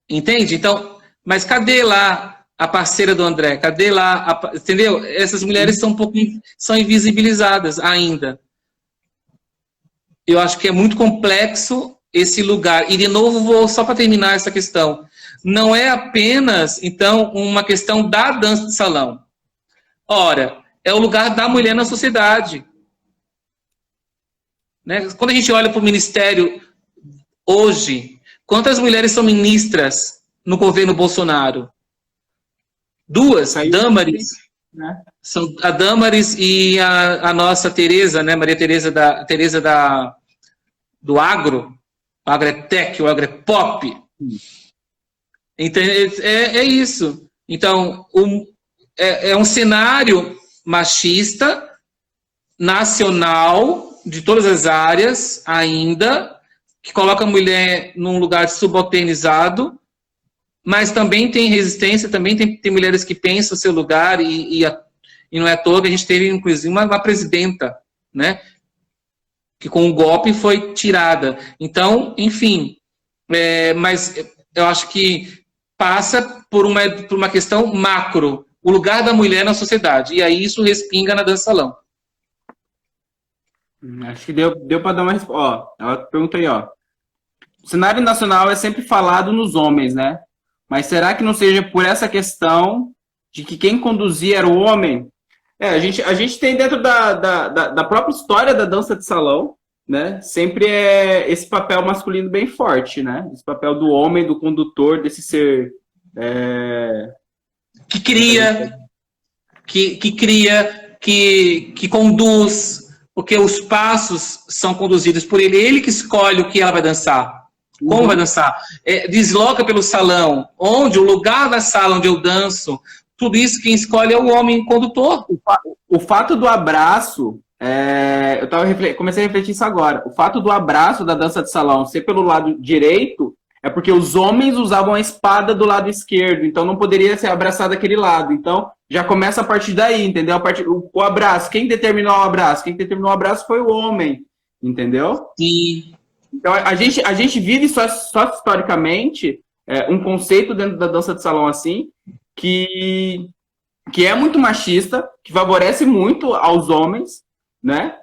Entende? Então, mas cadê lá a parceira do André? Cadê lá? Entendeu? Essas mulheres são invisibilizadas ainda. Eu acho que é muito complexo esse lugar. E, de novo, só para terminar essa questão. não é apenas, então, uma questão da dança de salão. Ora, é o lugar da mulher na sociedade. Né? Quando a gente olha para o ministério hoje, quantas mulheres são ministras no governo Bolsonaro? 2, Damaris. Né? São a Damaris e a nossa Tereza, né? Maria Tereza do agro. O agro é tech, o agro é pop. Então, é isso. Então, é um cenário machista, nacional, de todas as áreas ainda, que coloca a mulher num lugar subalternizado, mas também tem resistência, também tem mulheres que pensam o seu lugar, e não é à toa que a gente teve, inclusive, uma presidenta, né, que com o golpe foi tirada. Então, enfim, mas eu acho que passa por uma questão macro, o lugar da mulher na sociedade, e aí isso respinga na dança salão. Acho que deu para dar uma resposta. Ó, ela pergunta aí, ó. O cenário nacional é sempre falado nos homens, né? Mas será que não seja por essa questão de que quem conduzia era o homem? A gente tem dentro da própria história da dança de salão, né? Sempre é esse papel masculino bem forte, né? Esse papel do homem, do condutor, desse ser... Que cria, que conduz, porque os passos são conduzidos por ele que escolhe o que ela vai dançar. Como vai dançar? Desloca pelo salão, o lugar da sala onde eu danço, tudo isso quem escolhe é o homem condutor. O fato do abraço, comecei a refletir isso agora, o fato do abraço da dança de salão ser pelo lado direito é porque os homens usavam a espada do lado esquerdo, então não poderia ser abraçado daquele lado. Então já começa a partir daí, entendeu? O abraço, quem determinou o abraço? Quem determinou o abraço foi o homem, entendeu? Sim. Então, a gente vive só historicamente um conceito dentro da dança de salão assim, que é muito machista, que favorece muito aos homens, né?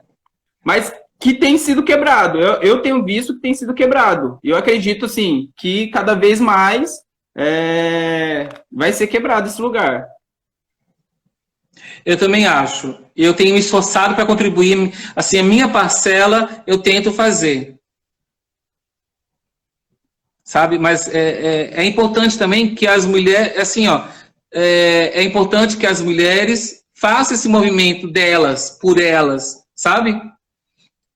Mas que tem sido quebrado. Eu tenho visto que tem sido quebrado. E eu acredito, assim, que cada vez mais vai ser quebrado esse lugar. Eu também acho. Eu tenho me esforçado para contribuir. Assim, a minha parcela eu tento fazer. Sabe? Mas é importante também que as mulheres, assim, ó, é importante que as mulheres façam esse movimento delas, por elas, sabe?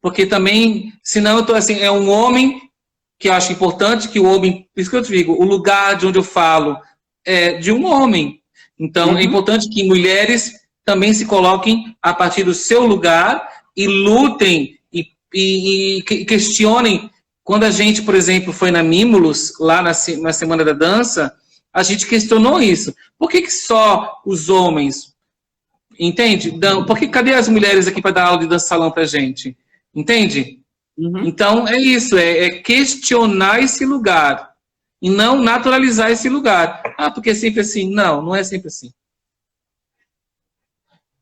Porque também, senão eu tô assim, é um homem que eu acho importante que o homem, por isso que eu te digo, o lugar de onde eu falo é de um homem. Então, é importante que mulheres também se coloquem a partir do seu lugar e lutem e questionem. Quando a gente, por exemplo, foi na Mimulus, lá na Semana da Dança, a gente questionou isso. Por que só os homens, entende? Cadê as mulheres aqui para dar aula de dança salão para a gente? Entende? Então, é isso, é questionar esse lugar e não naturalizar esse lugar. Porque é sempre assim. Não, não é sempre assim.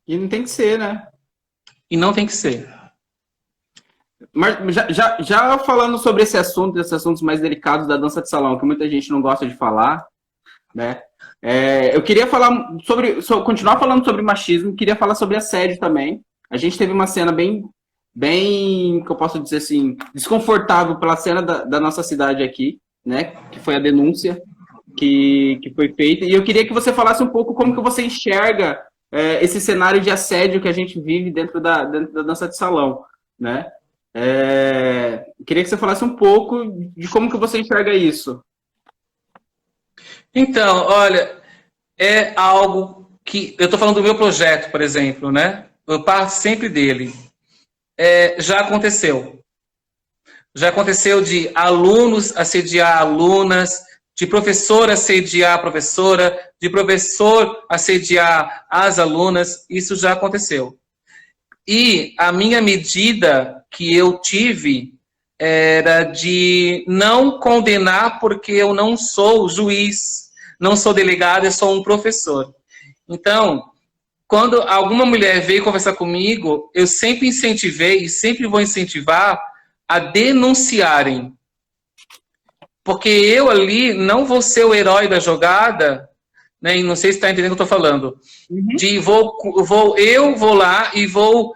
E não tem que ser, né? E não tem que ser. Mas já falando sobre esses assuntos mais delicados da dança de salão, que muita gente não gosta de falar, né? Eu queria falar continuar falando sobre machismo, queria falar sobre assédio também. A gente teve uma cena bem, que eu posso dizer assim, desconfortável pela cena da nossa cidade aqui, né? Que foi a denúncia que foi feita. E eu queria que você falasse um pouco como que você enxerga esse cenário de assédio que a gente vive dentro da dança de salão, né? Queria que você falasse um pouco de como que você enxerga isso. Então, olha, é algo que... Eu estou falando do meu projeto, por exemplo, né? Eu parto sempre dele. Já aconteceu. Já aconteceu de alunos assediar alunas, de professor assediar a professora, de professor assediar as alunas. Isso já aconteceu. E a minha medida que eu tive era de não condenar porque eu não sou juiz, não sou delegado, eu sou um professor. Então, quando alguma mulher veio conversar comigo, eu sempre incentivei e sempre vou incentivar a denunciarem. Porque eu ali não vou ser o herói da jogada, né? E não sei se está entendendo o que eu estou falando. De eu vou lá e vou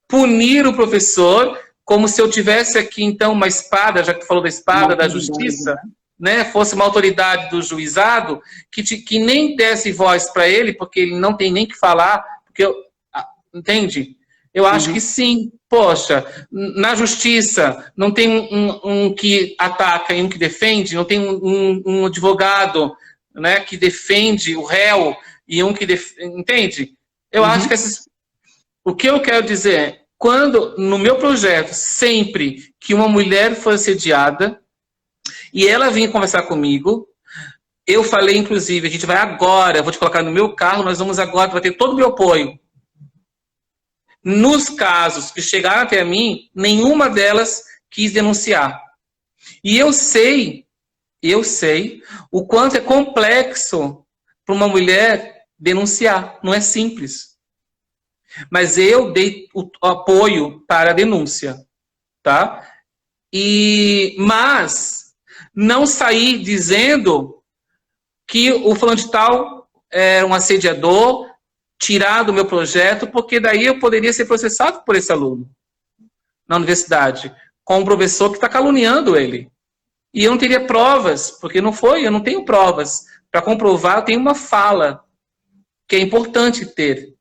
punir o professor como se eu tivesse aqui, então, uma espada, já que tu falou da espada, da justiça, né? Fosse uma autoridade do juizado que nem desse voz para ele, porque ele não tem nem que falar, entende? Eu acho que sim. Poxa, na justiça não tem um que ataca e um que defende, não tem um advogado, né, que defende o réu e um que entende? Eu acho que o que eu quero dizer é, quando no meu projeto, sempre que uma mulher for assediada e ela vinha conversar comigo, eu falei, inclusive, a gente vai agora, eu vou te colocar no meu carro, nós vamos agora, vai ter todo o meu apoio. Nos casos que chegaram até mim, nenhuma delas quis denunciar. E eu sei o quanto é complexo para uma mulher denunciar. Não é simples. Mas eu dei o apoio para a denúncia, tá? Mas não saí dizendo que o fulano de tal é um assediador, tirar do meu projeto, porque daí eu poderia ser processado por esse aluno na universidade, com um professor que está caluniando ele. E eu não teria provas, porque eu não tenho provas. Para comprovar, eu tenho uma fala, que é importante ter.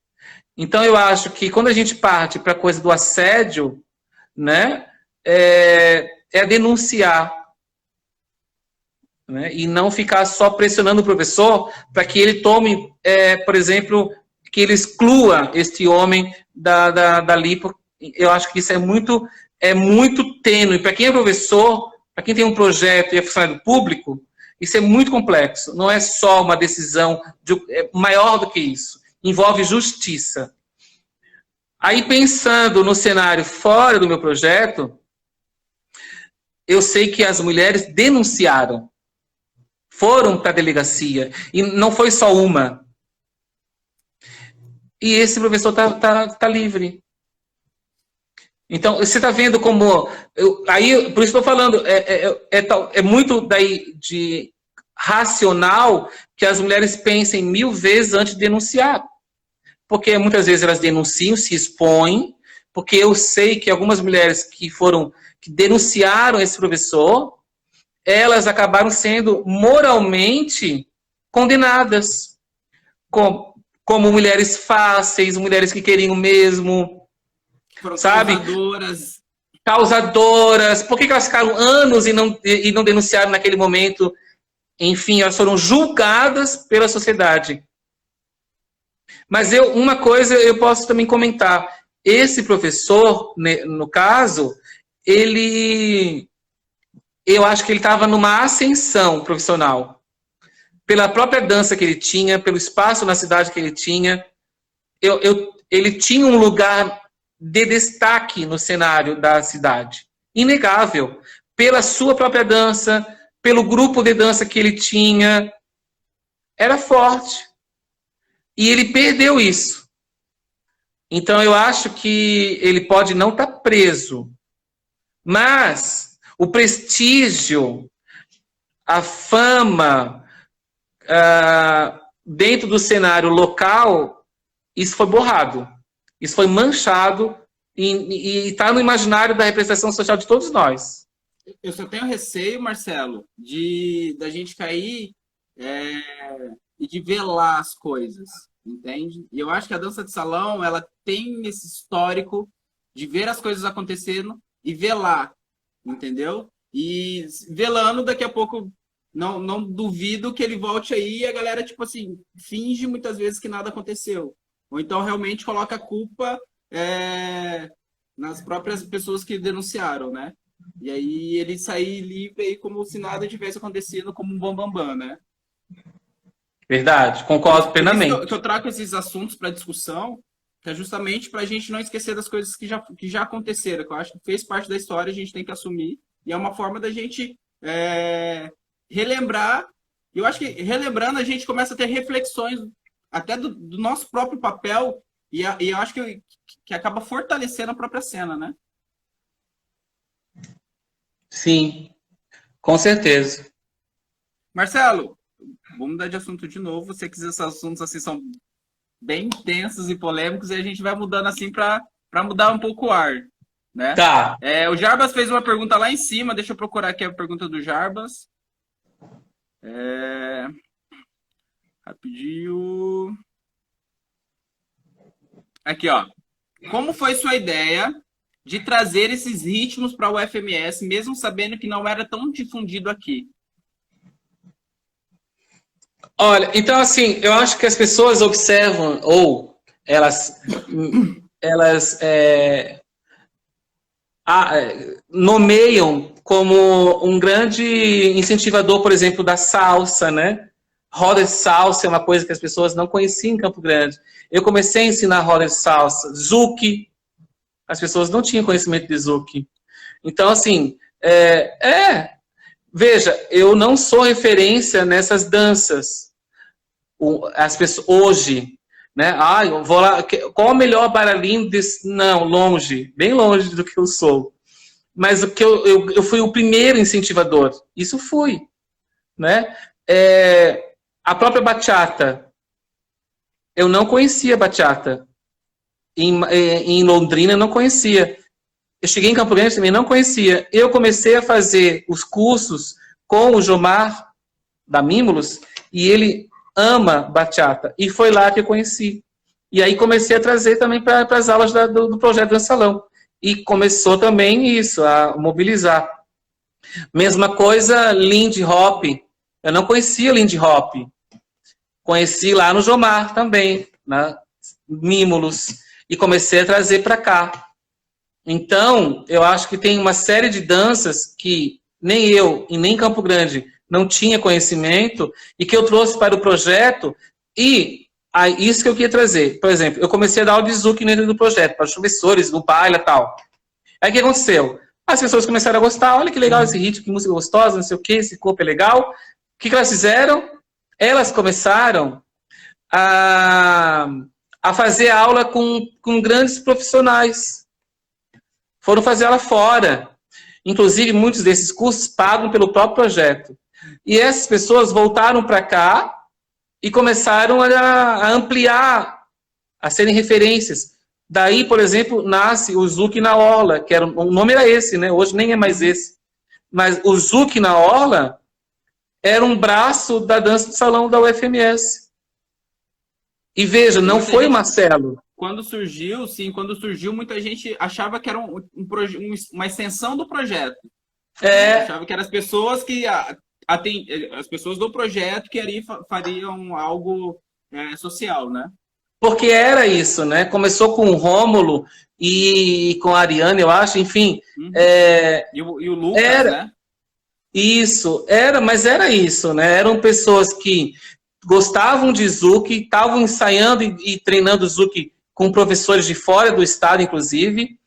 Então, eu acho que quando a gente parte para a coisa do assédio, né, é denunciar, né, e não ficar só pressionando o professor para que ele tome, por exemplo, que ele exclua este homem dali. Eu acho que isso é muito tênue. Para quem é professor, para quem tem um projeto e é funcionário público, isso é muito complexo. Não é só uma decisão maior do que isso. Envolve justiça. Aí, pensando no cenário fora do meu projeto, eu sei que as mulheres denunciaram. Foram para a delegacia. E não foi só uma. E esse professor tá livre. Então, você está vendo como... por isso estou falando, é muito daí de racional que as mulheres pensem 1000 vezes antes de denunciar. Porque muitas vezes elas denunciam, se expõem, porque eu sei que algumas mulheres que denunciaram esse professor, elas acabaram sendo moralmente condenadas. Como mulheres fáceis, mulheres que queriam o mesmo, foram sabe? Causadoras. Por que elas ficaram anos e não denunciaram naquele momento? Enfim, elas foram julgadas pela sociedade. Mas uma coisa eu posso também comentar. Esse professor, no caso, eu acho que ele estava numa ascensão profissional. Pela própria dança que ele tinha, pelo espaço na cidade que ele tinha, ele tinha um lugar de destaque no cenário da cidade. Inegável. Pela sua própria dança, pelo grupo de dança que ele tinha. Era forte. E ele perdeu isso. Então, eu acho que ele pode não estar preso, mas o prestígio, a fama, dentro do cenário local, isso foi borrado. Isso foi manchado e está no imaginário da representação social de todos nós. Eu só tenho receio, Marcelo, da gente cair e de velar as coisas, entende? E eu acho que a dança de salão, ela tem esse histórico de ver as coisas acontecendo e velar, entendeu? E velando, daqui a pouco, não duvido que ele volte aí e a galera, tipo assim, finge muitas vezes que nada aconteceu. Ou então realmente coloca a culpa nas próprias pessoas que denunciaram, né? E aí ele sair livre aí como se nada tivesse acontecido, como um bambambam, né? Verdade, concordo plenamente. Por isso que eu trago esses assuntos para discussão, que é justamente para a gente não esquecer das coisas que já aconteceram, que eu acho que fez parte da história, a gente tem que assumir, e é uma forma da gente relembrar. Eu acho que relembrando a gente começa a ter reflexões até do nosso próprio papel, e eu acho que acaba fortalecendo a própria cena, né? Sim, Com certeza. Marcelo, vamos mudar de assunto de novo. Você quiser, esses assuntos assim são bem intensos e polêmicos e a gente vai mudando assim para mudar um pouco o ar, né? Tá. O Jarbas fez uma pergunta lá em cima. Deixa eu procurar aqui a pergunta do Jarbas. Rapidinho. Aqui, ó. Como foi sua ideia de trazer esses ritmos para o FMS, mesmo sabendo que não era tão difundido aqui? Olha, então assim, eu acho que as pessoas observam ou elas nomeiam como um grande incentivador, por exemplo, da salsa, né? Roda de salsa é uma coisa que as pessoas não conheciam em Campo Grande. Eu comecei a ensinar roda de salsa, zouk, as pessoas não tinham conhecimento de zouk. Então, assim, veja, eu não sou referência nessas danças. As pessoas, hoje, né? Eu vou lá, qual o melhor bailarino desse? Não, longe, bem longe do que eu sou. Mas o que eu fui o primeiro incentivador. Isso fui, né? A própria bachata, eu não conhecia bachata. Em Londrina, eu não conhecia. Eu cheguei em Campo Grande também, não conhecia. Eu comecei a fazer os cursos com o Jomar, da Mímulos, e ele ama bachata. E foi lá que eu conheci. E aí comecei a trazer também para as aulas do projeto Dança Salão. E começou também isso, a mobilizar. Mesma coisa, Lindy Hop. Eu não conhecia Lindy Hop. Conheci lá no Jomar também, na Mímulos. E comecei a trazer para cá. Então, eu acho que tem uma série de danças que nem eu e nem Campo Grande não tinha conhecimento e que eu trouxe para o projeto e isso que eu queria trazer. Por exemplo, eu comecei a dar aula de zouk dentro do projeto, para os professores, no baile e tal. Aí o que aconteceu? As pessoas começaram a gostar, olha que legal esse ritmo, que música gostosa, não sei o que, esse corpo é legal. O que elas fizeram? Elas começaram a fazer aula com grandes profissionais. Foram fazer aula fora. Inclusive, muitos desses cursos pagam pelo próprio projeto. E essas pessoas voltaram para cá e começaram a ampliar, a serem referências. Daí, por exemplo, nasce o Zouk na Orla, que o nome era esse, né? Hoje nem é mais esse. Mas o Zouk na Orla era um braço da dança de salão da UFMS. E veja, não foi o Marcelo. Quando surgiu, muita gente achava que era uma extensão do projeto. Achava que eram as pessoas as pessoas do projeto que ali fariam algo social, né? Porque era isso, né? Começou com o Rômulo e com a Ariane, eu acho, enfim. Uhum. E o Lucas, né? Isso, mas era isso, né? Eram pessoas que gostavam de zouk, estavam ensaiando e treinando zouk com professores de fora do estado, inclusive,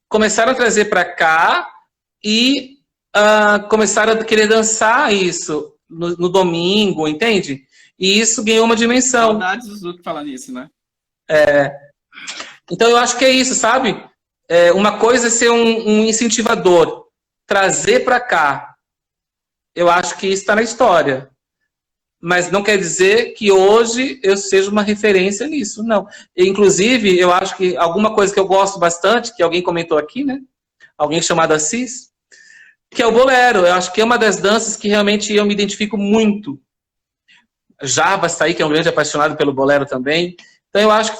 começaram a trazer para cá e começaram a querer dançar isso no domingo, entende? E isso ganhou uma dimensão. Saudades do zouk falar nisso, né? Então eu acho que é isso, sabe? Uma coisa é ser um incentivador, trazer para cá. Eu acho que isso está na história. Mas não quer dizer que hoje eu seja uma referência nisso, não. Inclusive, eu acho que alguma coisa que eu gosto bastante, que alguém comentou aqui, né? Alguém chamado Assis, que é o bolero. Eu acho que é uma das danças que realmente eu me identifico muito. Jarbas está aí, que é um grande apaixonado pelo bolero também. Então eu acho que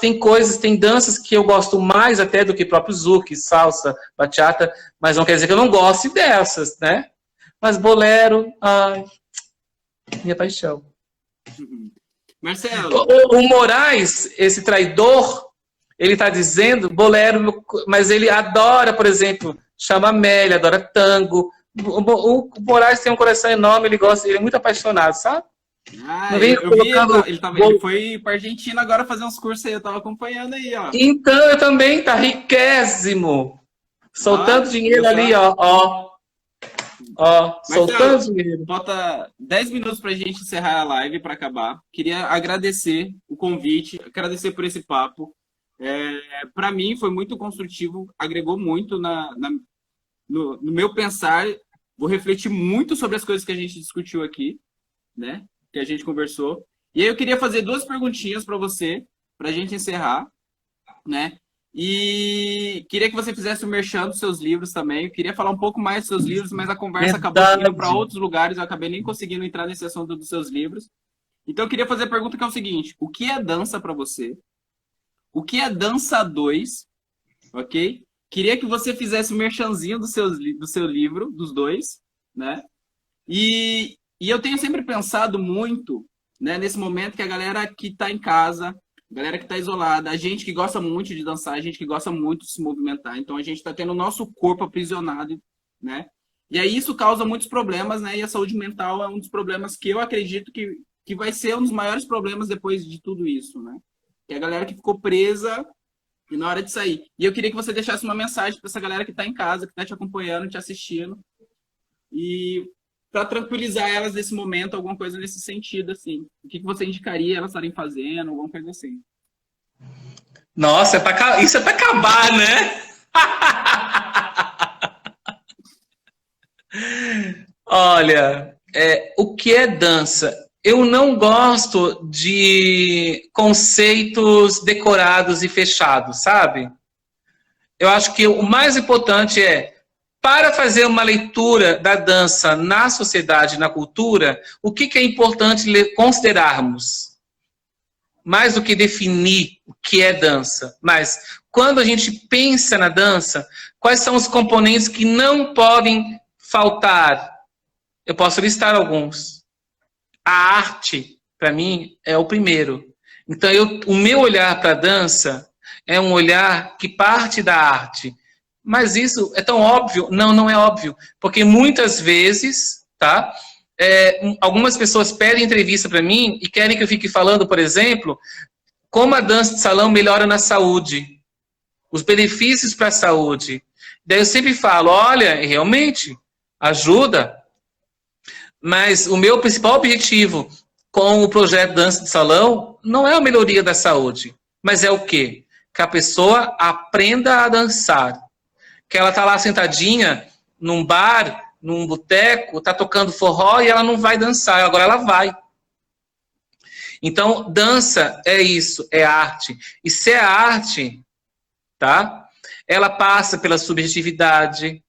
tem danças que eu gosto mais até do que próprio zouk, salsa, bachata, mas não quer dizer que eu não goste dessas, né? Mas bolero, minha paixão. Marcelo. O Moraes, esse traidor, ele está dizendo bolero, mas ele adora, por exemplo, chamamé, ele adora tango. O Moraes tem um coração enorme, ele gosta, ele é muito apaixonado, sabe? Ele foi para Argentina agora fazer uns cursos aí, eu tava acompanhando aí, ó. Então, eu também, tá riquésimo. Soltando dinheiro ali, ó, soltando dinheiro. Falta 10 minutos pra gente encerrar a live, para acabar. Queria agradecer o convite, agradecer por esse papo. Para mim foi muito construtivo, agregou muito no meu pensar vou refletir muito sobre as coisas que a gente discutiu aqui, né? Que a gente conversou. E aí eu queria fazer duas perguntinhas para você, para a gente encerrar, né? E queria que você fizesse o merchan dos seus livros também. Eu queria falar um pouco mais dos seus livros, mas a conversa acabou seguindo para Verdade. outros lugares. Eu acabei nem conseguindo entrar nesse assunto dos seus livros. Então eu queria fazer a pergunta que é o seguinte: o que é dança para você? O que é dança 2? Ok? Queria que você fizesse o merchanzinho do seu livro, dos dois, né? E eu tenho sempre pensado muito, né, nesse momento que a galera que está em casa, a galera que está isolada, a gente que gosta muito de dançar, a gente que gosta muito de se movimentar, então a gente está tendo o nosso corpo aprisionado, né? E aí isso causa muitos problemas, né? E a saúde mental é um dos problemas que eu acredito que vai ser um dos maiores problemas depois de tudo isso, né? Que é a galera que ficou presa e na hora de sair. E eu queria que você deixasse uma mensagem para essa galera que está em casa, que está te acompanhando, te assistindo, e para tranquilizar elas nesse momento, alguma coisa nesse sentido, assim. O que você indicaria elas estarem fazendo, alguma coisa assim. Nossa, isso é para acabar, né? Olha, o que é dança? Eu não gosto de conceitos decorados e fechados, sabe? Eu acho que o mais importante para fazer uma leitura da dança na sociedade, na cultura, o que é importante considerarmos? Mais do que definir o que é dança, mas quando a gente pensa na dança, quais são os componentes que não podem faltar? Eu posso listar alguns. A arte, para mim, é o primeiro. Então, o meu olhar para a dança é um olhar que parte da arte. Mas isso é tão óbvio? Não, não é óbvio. Porque muitas vezes, tá? Algumas pessoas pedem entrevista para mim e querem que eu fique falando, por exemplo, como a dança de salão melhora na saúde, os benefícios para a saúde. Daí eu sempre falo, olha, realmente ajuda, mas o meu principal objetivo com o projeto Dança de Salão não é a melhoria da saúde, mas é o quê? Que a pessoa aprenda a dançar. Que ela está lá sentadinha num bar, num boteco, está tocando forró e ela não vai dançar, agora ela vai. Então, dança é isso, é arte. E se é arte, tá? Ela passa pela subjetividade,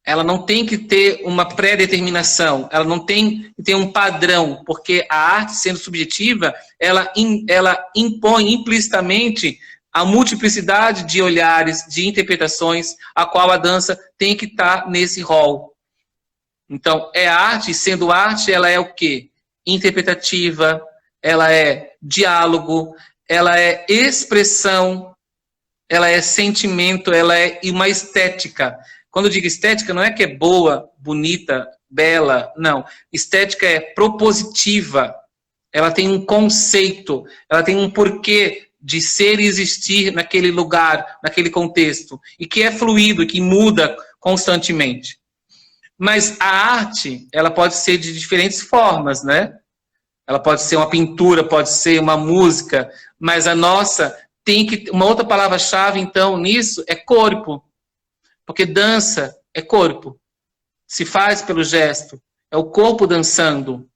ela não tem que ter uma pré-determinação, ela não tem que ter um padrão, porque a arte, sendo subjetiva, ela impõe implicitamente a multiplicidade de olhares, de interpretações, a qual a dança tem que estar nesse rol. Então, é arte, sendo arte, ela é o quê? Interpretativa, ela é diálogo, ela é expressão, ela é sentimento, ela é uma estética. Quando eu digo estética, não é que é boa, bonita, bela, não. Estética é propositiva, ela tem um conceito, ela tem um porquê de ser e existir naquele lugar, naquele contexto, e que é fluido, que muda constantemente. Mas a arte, ela pode ser de diferentes formas, né? Ela pode ser uma pintura, pode ser uma música, mas a nossa tem que... Uma outra palavra-chave, então, nisso é corpo. Porque dança é corpo. Se faz pelo gesto. É o corpo dançando.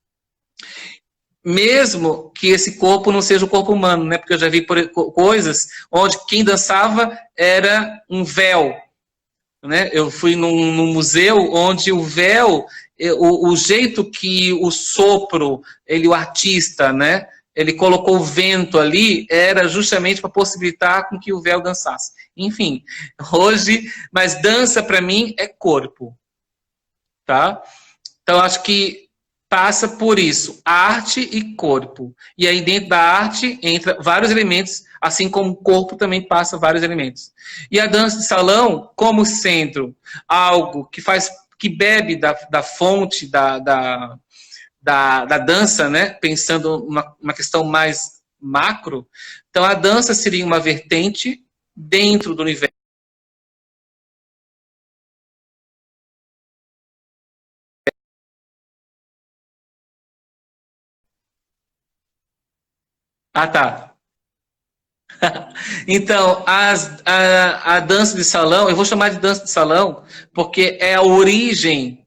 Mesmo que esse corpo não seja o corpo humano, né? Porque eu já vi coisas onde quem dançava era um véu. Né? Eu fui num museu onde o véu, o jeito que o sopro, o artista, né? Ele colocou o vento ali, era justamente para possibilitar com que o véu dançasse. Enfim, hoje, mas dança para mim é corpo, tá? Então acho que passa por isso, arte e corpo. E aí dentro da arte entra vários elementos, assim como o corpo também passa vários elementos. E a dança de salão, como sendo algo que bebe da fonte da dança, né? Pensando uma questão mais macro, então a dança seria uma vertente dentro do universo. Ah, tá. Então, a dança de salão, eu vou chamar de dança de salão, porque é a origem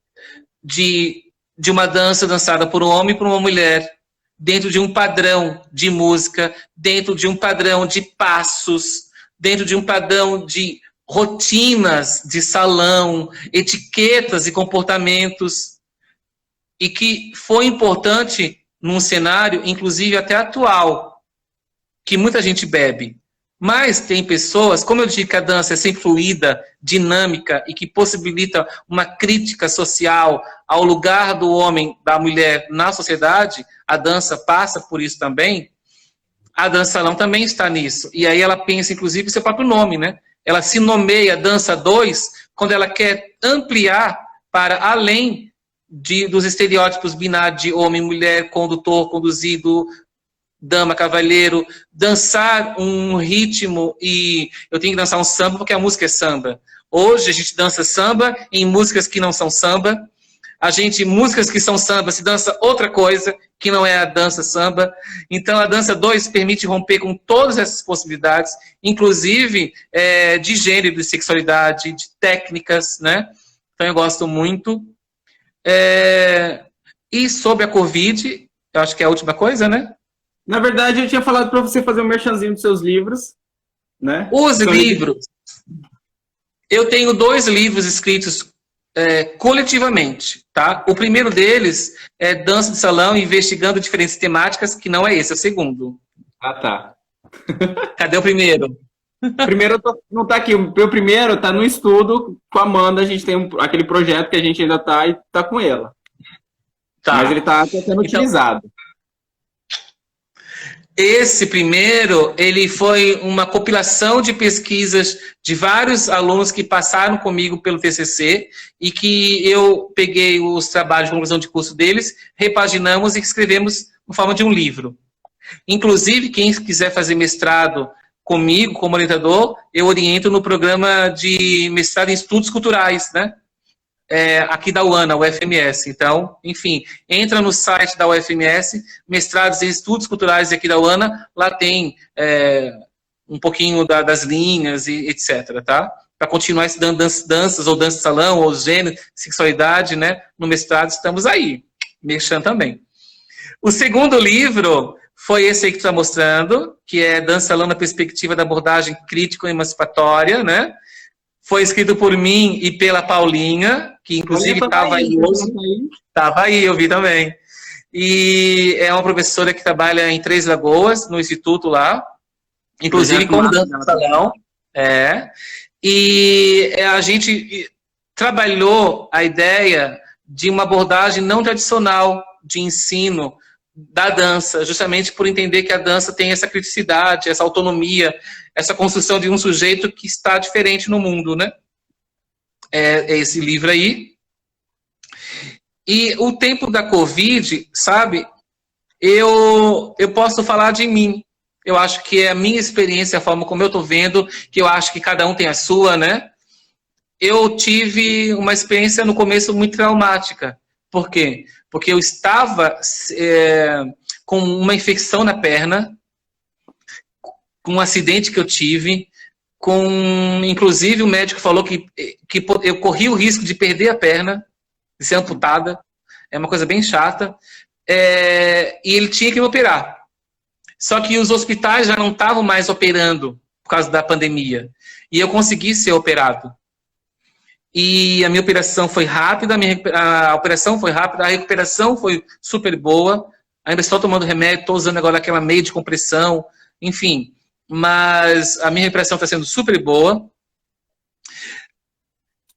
de uma dança dançada por um homem e por uma mulher, dentro de um padrão de música, dentro de um padrão de passos, dentro de um padrão de rotinas de salão, etiquetas e comportamentos, e que foi importante num cenário, inclusive até atual, que muita gente bebe. Mas tem pessoas, como eu digo que a dança é sempre fluida, dinâmica e que possibilita uma crítica social ao lugar do homem, da mulher na sociedade, a dança passa por isso também. A dança salão também está nisso. E aí ela pensa, inclusive, o seu próprio nome, né? Ela se nomeia Dança 2 quando ela quer ampliar para além dos estereótipos binários de homem, mulher, condutor, conduzido, dama, cavalheiro, dançar um ritmo, e eu tenho que dançar um samba porque a música é samba. Hoje a gente dança samba em músicas que não são samba. Músicas que são samba, se dança outra coisa, que não é a dança samba. Então a dança 2 permite romper com todas essas possibilidades, inclusive de gênero, de sexualidade, de técnicas, né? Então eu gosto muito. E sobre a Covid, eu acho que é a última coisa, né? Na verdade, eu tinha falado para você fazer um merchanzinho dos seus livros, né? Os livros. Eu tenho 2 livros escritos coletivamente, tá? O primeiro deles é Dança de Salão, investigando diferentes temáticas, que não é esse, é o segundo. Ah, tá. Cadê o primeiro? O primeiro não está aqui. O meu primeiro está no estudo com a Amanda. A gente tem aquele projeto que a gente ainda está e está com ela. Tá. Mas ele está sendo utilizado. Esse primeiro, ele foi uma compilação de pesquisas de vários alunos que passaram comigo pelo TCC e que eu peguei os trabalhos de conclusão de curso deles, repaginamos e escrevemos em forma de um livro. Inclusive, quem quiser fazer mestrado comigo, como orientador, eu oriento no programa de mestrado em estudos culturais, né? Aqui da UANA, UFMS. Então, enfim, entra no site da UFMS, mestrados em estudos culturais aqui da UANA, lá tem um pouquinho das linhas e etc, tá? Para continuar estudando danças, ou dança de salão, ou gênero, sexualidade, né? No mestrado estamos aí, mexendo também. O segundo livro foi esse aí que tu está mostrando, que é Dança Salão na Perspectiva da Abordagem Crítico-Emancipatória, né? Foi escrito por mim e pela Paulinha, que inclusive estava aí hoje. Estava aí, eu vi também. E é uma professora que trabalha em Três Lagoas, no instituto lá, inclusive como dança de salão. E a gente trabalhou a ideia de uma abordagem não tradicional de ensino da dança, justamente por entender que a dança tem essa criticidade, essa autonomia, essa construção de um sujeito que está diferente no mundo, né? É esse livro aí. E o tempo da Covid, sabe, eu posso falar de mim. Eu acho que é a minha experiência, a forma como eu estou vendo, que eu acho que cada um tem a sua, né? Eu tive uma experiência no começo muito traumática. Por quê? Porque eu estava com uma infecção na perna, com um acidente que eu tive, inclusive o médico falou que eu corri o risco de perder a perna, de ser amputada, é uma coisa bem chata, e ele tinha que me operar. Só que os hospitais já não estavam mais operando por causa da pandemia, e eu consegui ser operado. E a minha operação foi rápida, a operação foi rápida, a recuperação foi super boa. Ainda estou tomando remédio, estou usando agora aquela meia de compressão, enfim. Mas a minha recuperação está sendo super boa.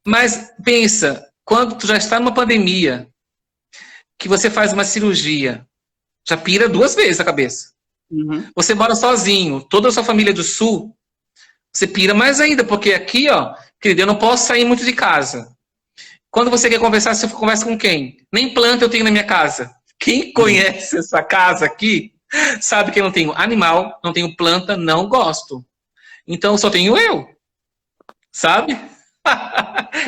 Mas pensa, quando tu já está numa pandemia, que você faz uma cirurgia, já pira 2 vezes a cabeça. Uhum. Você mora sozinho, toda a sua família do sul, você pira mais ainda, porque aqui, ó, querido, eu não posso sair muito de casa. Quando você quer conversar, você conversa com quem? Nem planta eu tenho na minha casa. Quem conhece essa casa aqui, sabe que eu não tenho animal, não tenho planta, não gosto. Então, só tenho eu. Sabe?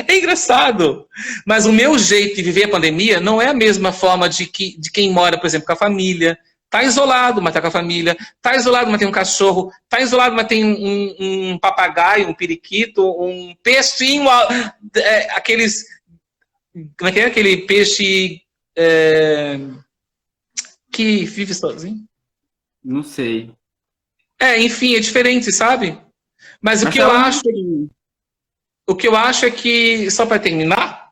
É engraçado. Mas o meu jeito de viver a pandemia não é a mesma forma de quem mora, por exemplo, com a família, Tá isolado, mas tá com a família. Tá isolado, mas tem um cachorro. Tá isolado, mas tem um papagaio, um periquito, um peixinho, aqueles... Como é que é? Aquele peixe que vive sozinho? Não sei. Enfim, é diferente, sabe? Mas o que eu acho é que, só para terminar,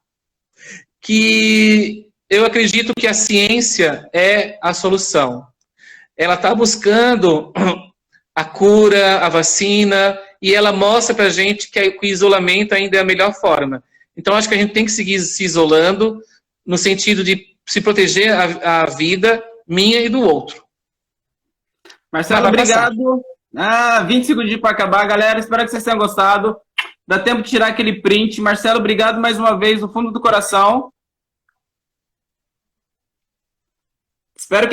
que eu acredito que a ciência é a solução. Ela está buscando a cura, a vacina, e ela mostra para a gente que o isolamento ainda é a melhor forma. Então, acho que a gente tem que seguir se isolando, no sentido de se proteger a vida minha e do outro. Marcelo, obrigado. 20 segundos para acabar, galera. Espero que vocês tenham gostado. Dá tempo de tirar aquele print. Marcelo, obrigado mais uma vez, do fundo do coração. Espero que